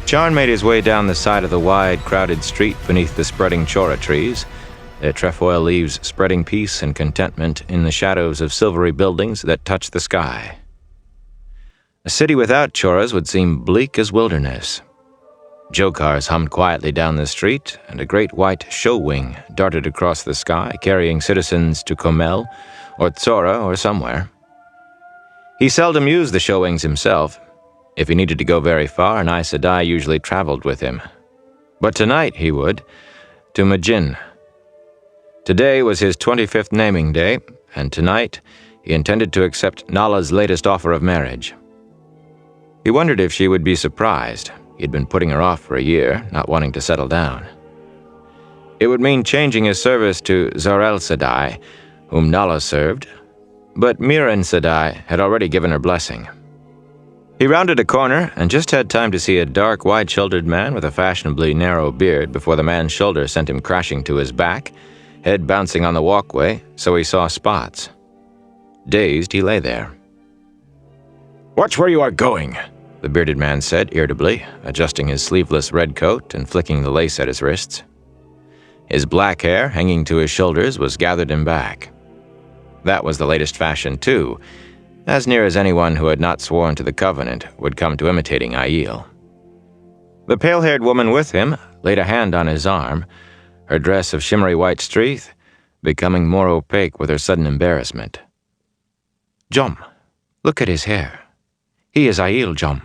Charn made his way down the side of the wide, crowded street beneath the spreading chora trees, their trefoil leaves spreading peace and contentment in the shadows of silvery buildings that touched the sky. A city without choras would seem bleak as wilderness. Jokars hummed quietly down the street, and a great white show wing darted across the sky, carrying citizens to Comel, or Tzora, or somewhere. He seldom used the show wings himself. If he needed to go very far, an Aes Sedai usually traveled with him. But tonight he would, to Majin. Today was his 25th naming day, and tonight he intended to accept Nala's latest offer of marriage. He wondered if she would be surprised. He'd been putting her off for a year, not wanting to settle down. It would mean changing his service to Zarel Sedai, whom Nala served, but Miran Sedai had already given her blessing. He rounded a corner and just had time to see a dark, wide-shouldered man with a fashionably narrow beard before the man's shoulder sent him crashing to his back, head bouncing on the walkway, so he saw spots. Dazed, he lay there. Watch where you are going, the bearded man said irritably, adjusting his sleeveless red coat and flicking the lace at his wrists. His black hair, hanging to his shoulders, was gathered in back. That was the latest fashion, too, as near as anyone who had not sworn to the Covenant would come to imitating Aiel. The pale-haired woman with him laid a hand on his arm, her dress of shimmery white streath becoming more opaque with her sudden embarrassment. "Jom, look at his hair. He is Aiel, Jom."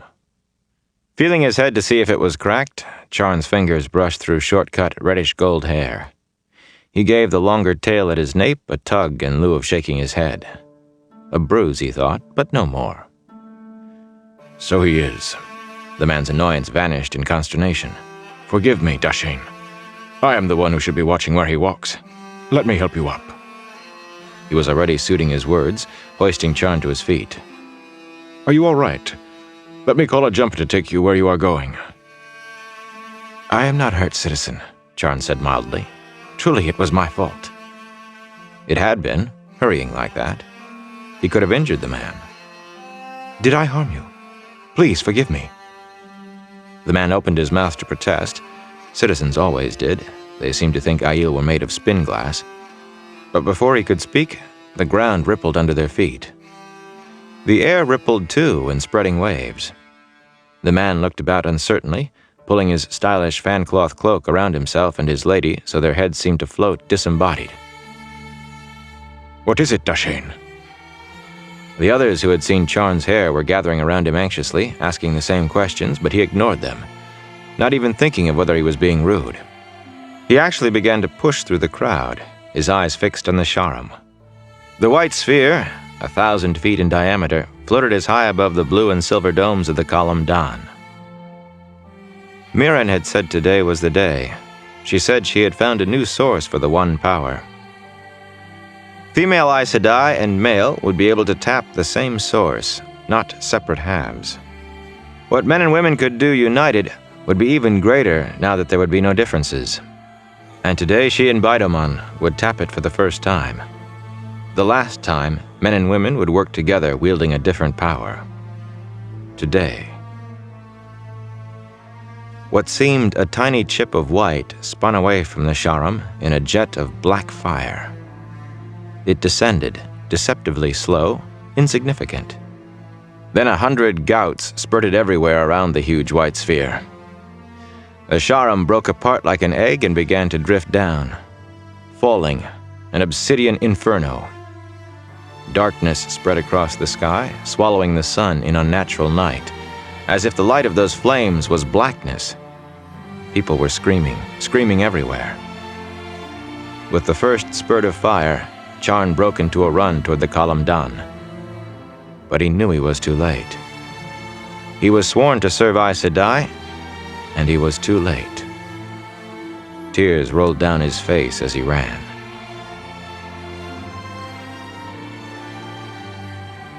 Feeling his head to see if it was cracked, Charn's fingers brushed through short-cut reddish-gold hair. He gave the longer tail at his nape a tug in lieu of shaking his head. A bruise, he thought, but no more. "So he is." The man's annoyance vanished in consternation. "Forgive me, Dashane. I am the one who should be watching where he walks. Let me help you up." He was already suiting his words, hoisting Charn to his feet. "Are you all right? Let me call a jumper to take you where you are going." "I am not hurt, citizen," Charn said mildly. "Truly, it was my fault." It had been, hurrying like that. He could have injured the man. "Did I harm you? Please forgive me." The man opened his mouth to protest. Citizens always did. They seemed to think Aiel were made of spin glass. But before he could speak, the ground rippled under their feet. The air rippled too in spreading waves. The man looked about uncertainly, pulling his stylish fan-cloth cloak around himself and his lady so their heads seemed to float disembodied. "What is it, Dashane?" The others who had seen Charn's hair were gathering around him anxiously, asking the same questions, but he ignored them, not even thinking of whether he was being rude. He actually began to push through the crowd, his eyes fixed on the Sharam. The white sphere, 1,000 feet in diameter, floated as high above the blue and silver domes of the column Dan. Mirren had said today was the day. She said she had found a new source for the one power. Female Aes Sedai and male would be able to tap the same source, not separate halves. What men and women could do united would be even greater now that there would be no differences. And today she and Bidoman would tap it for the first time. The last time, men and women would work together wielding a different power. Today. What seemed a tiny chip of white spun away from the Sharam in a jet of black fire. It descended, deceptively slow, insignificant. Then 100 gouts spurted everywhere around the huge white sphere. The Sharam broke apart like an egg and began to drift down, falling, an obsidian inferno. Darkness spread across the sky, swallowing the sun in unnatural night, as if the light of those flames was blackness. People were screaming everywhere. With the first spurt of fire, Charn broke into a run toward the column Dan. But he knew he was too late. He was sworn to serve Aes Sedai, and he was too late. Tears rolled down his face as he ran.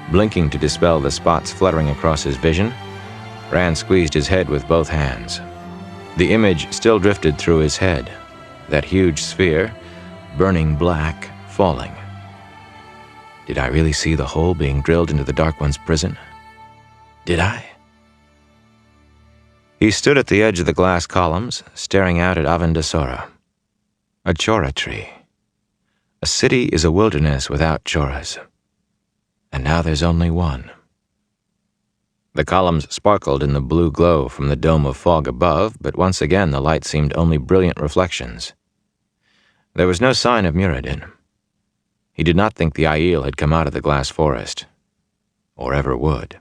Blinking to dispel the spots fluttering across his vision, Rand squeezed his head with both hands. The image still drifted through his head, that huge sphere, burning black, falling. Did I really see the hole being drilled into the Dark One's prison? Did I? He stood at the edge of the glass columns, staring out at Avendasora. A chora tree. A city is a wilderness without choras. And now there's only one. The columns sparkled in the blue glow from the dome of fog above, but once again the light seemed only brilliant reflections. There was no sign of Muradin. He did not think the Aiel had come out of the glass forest, or ever would.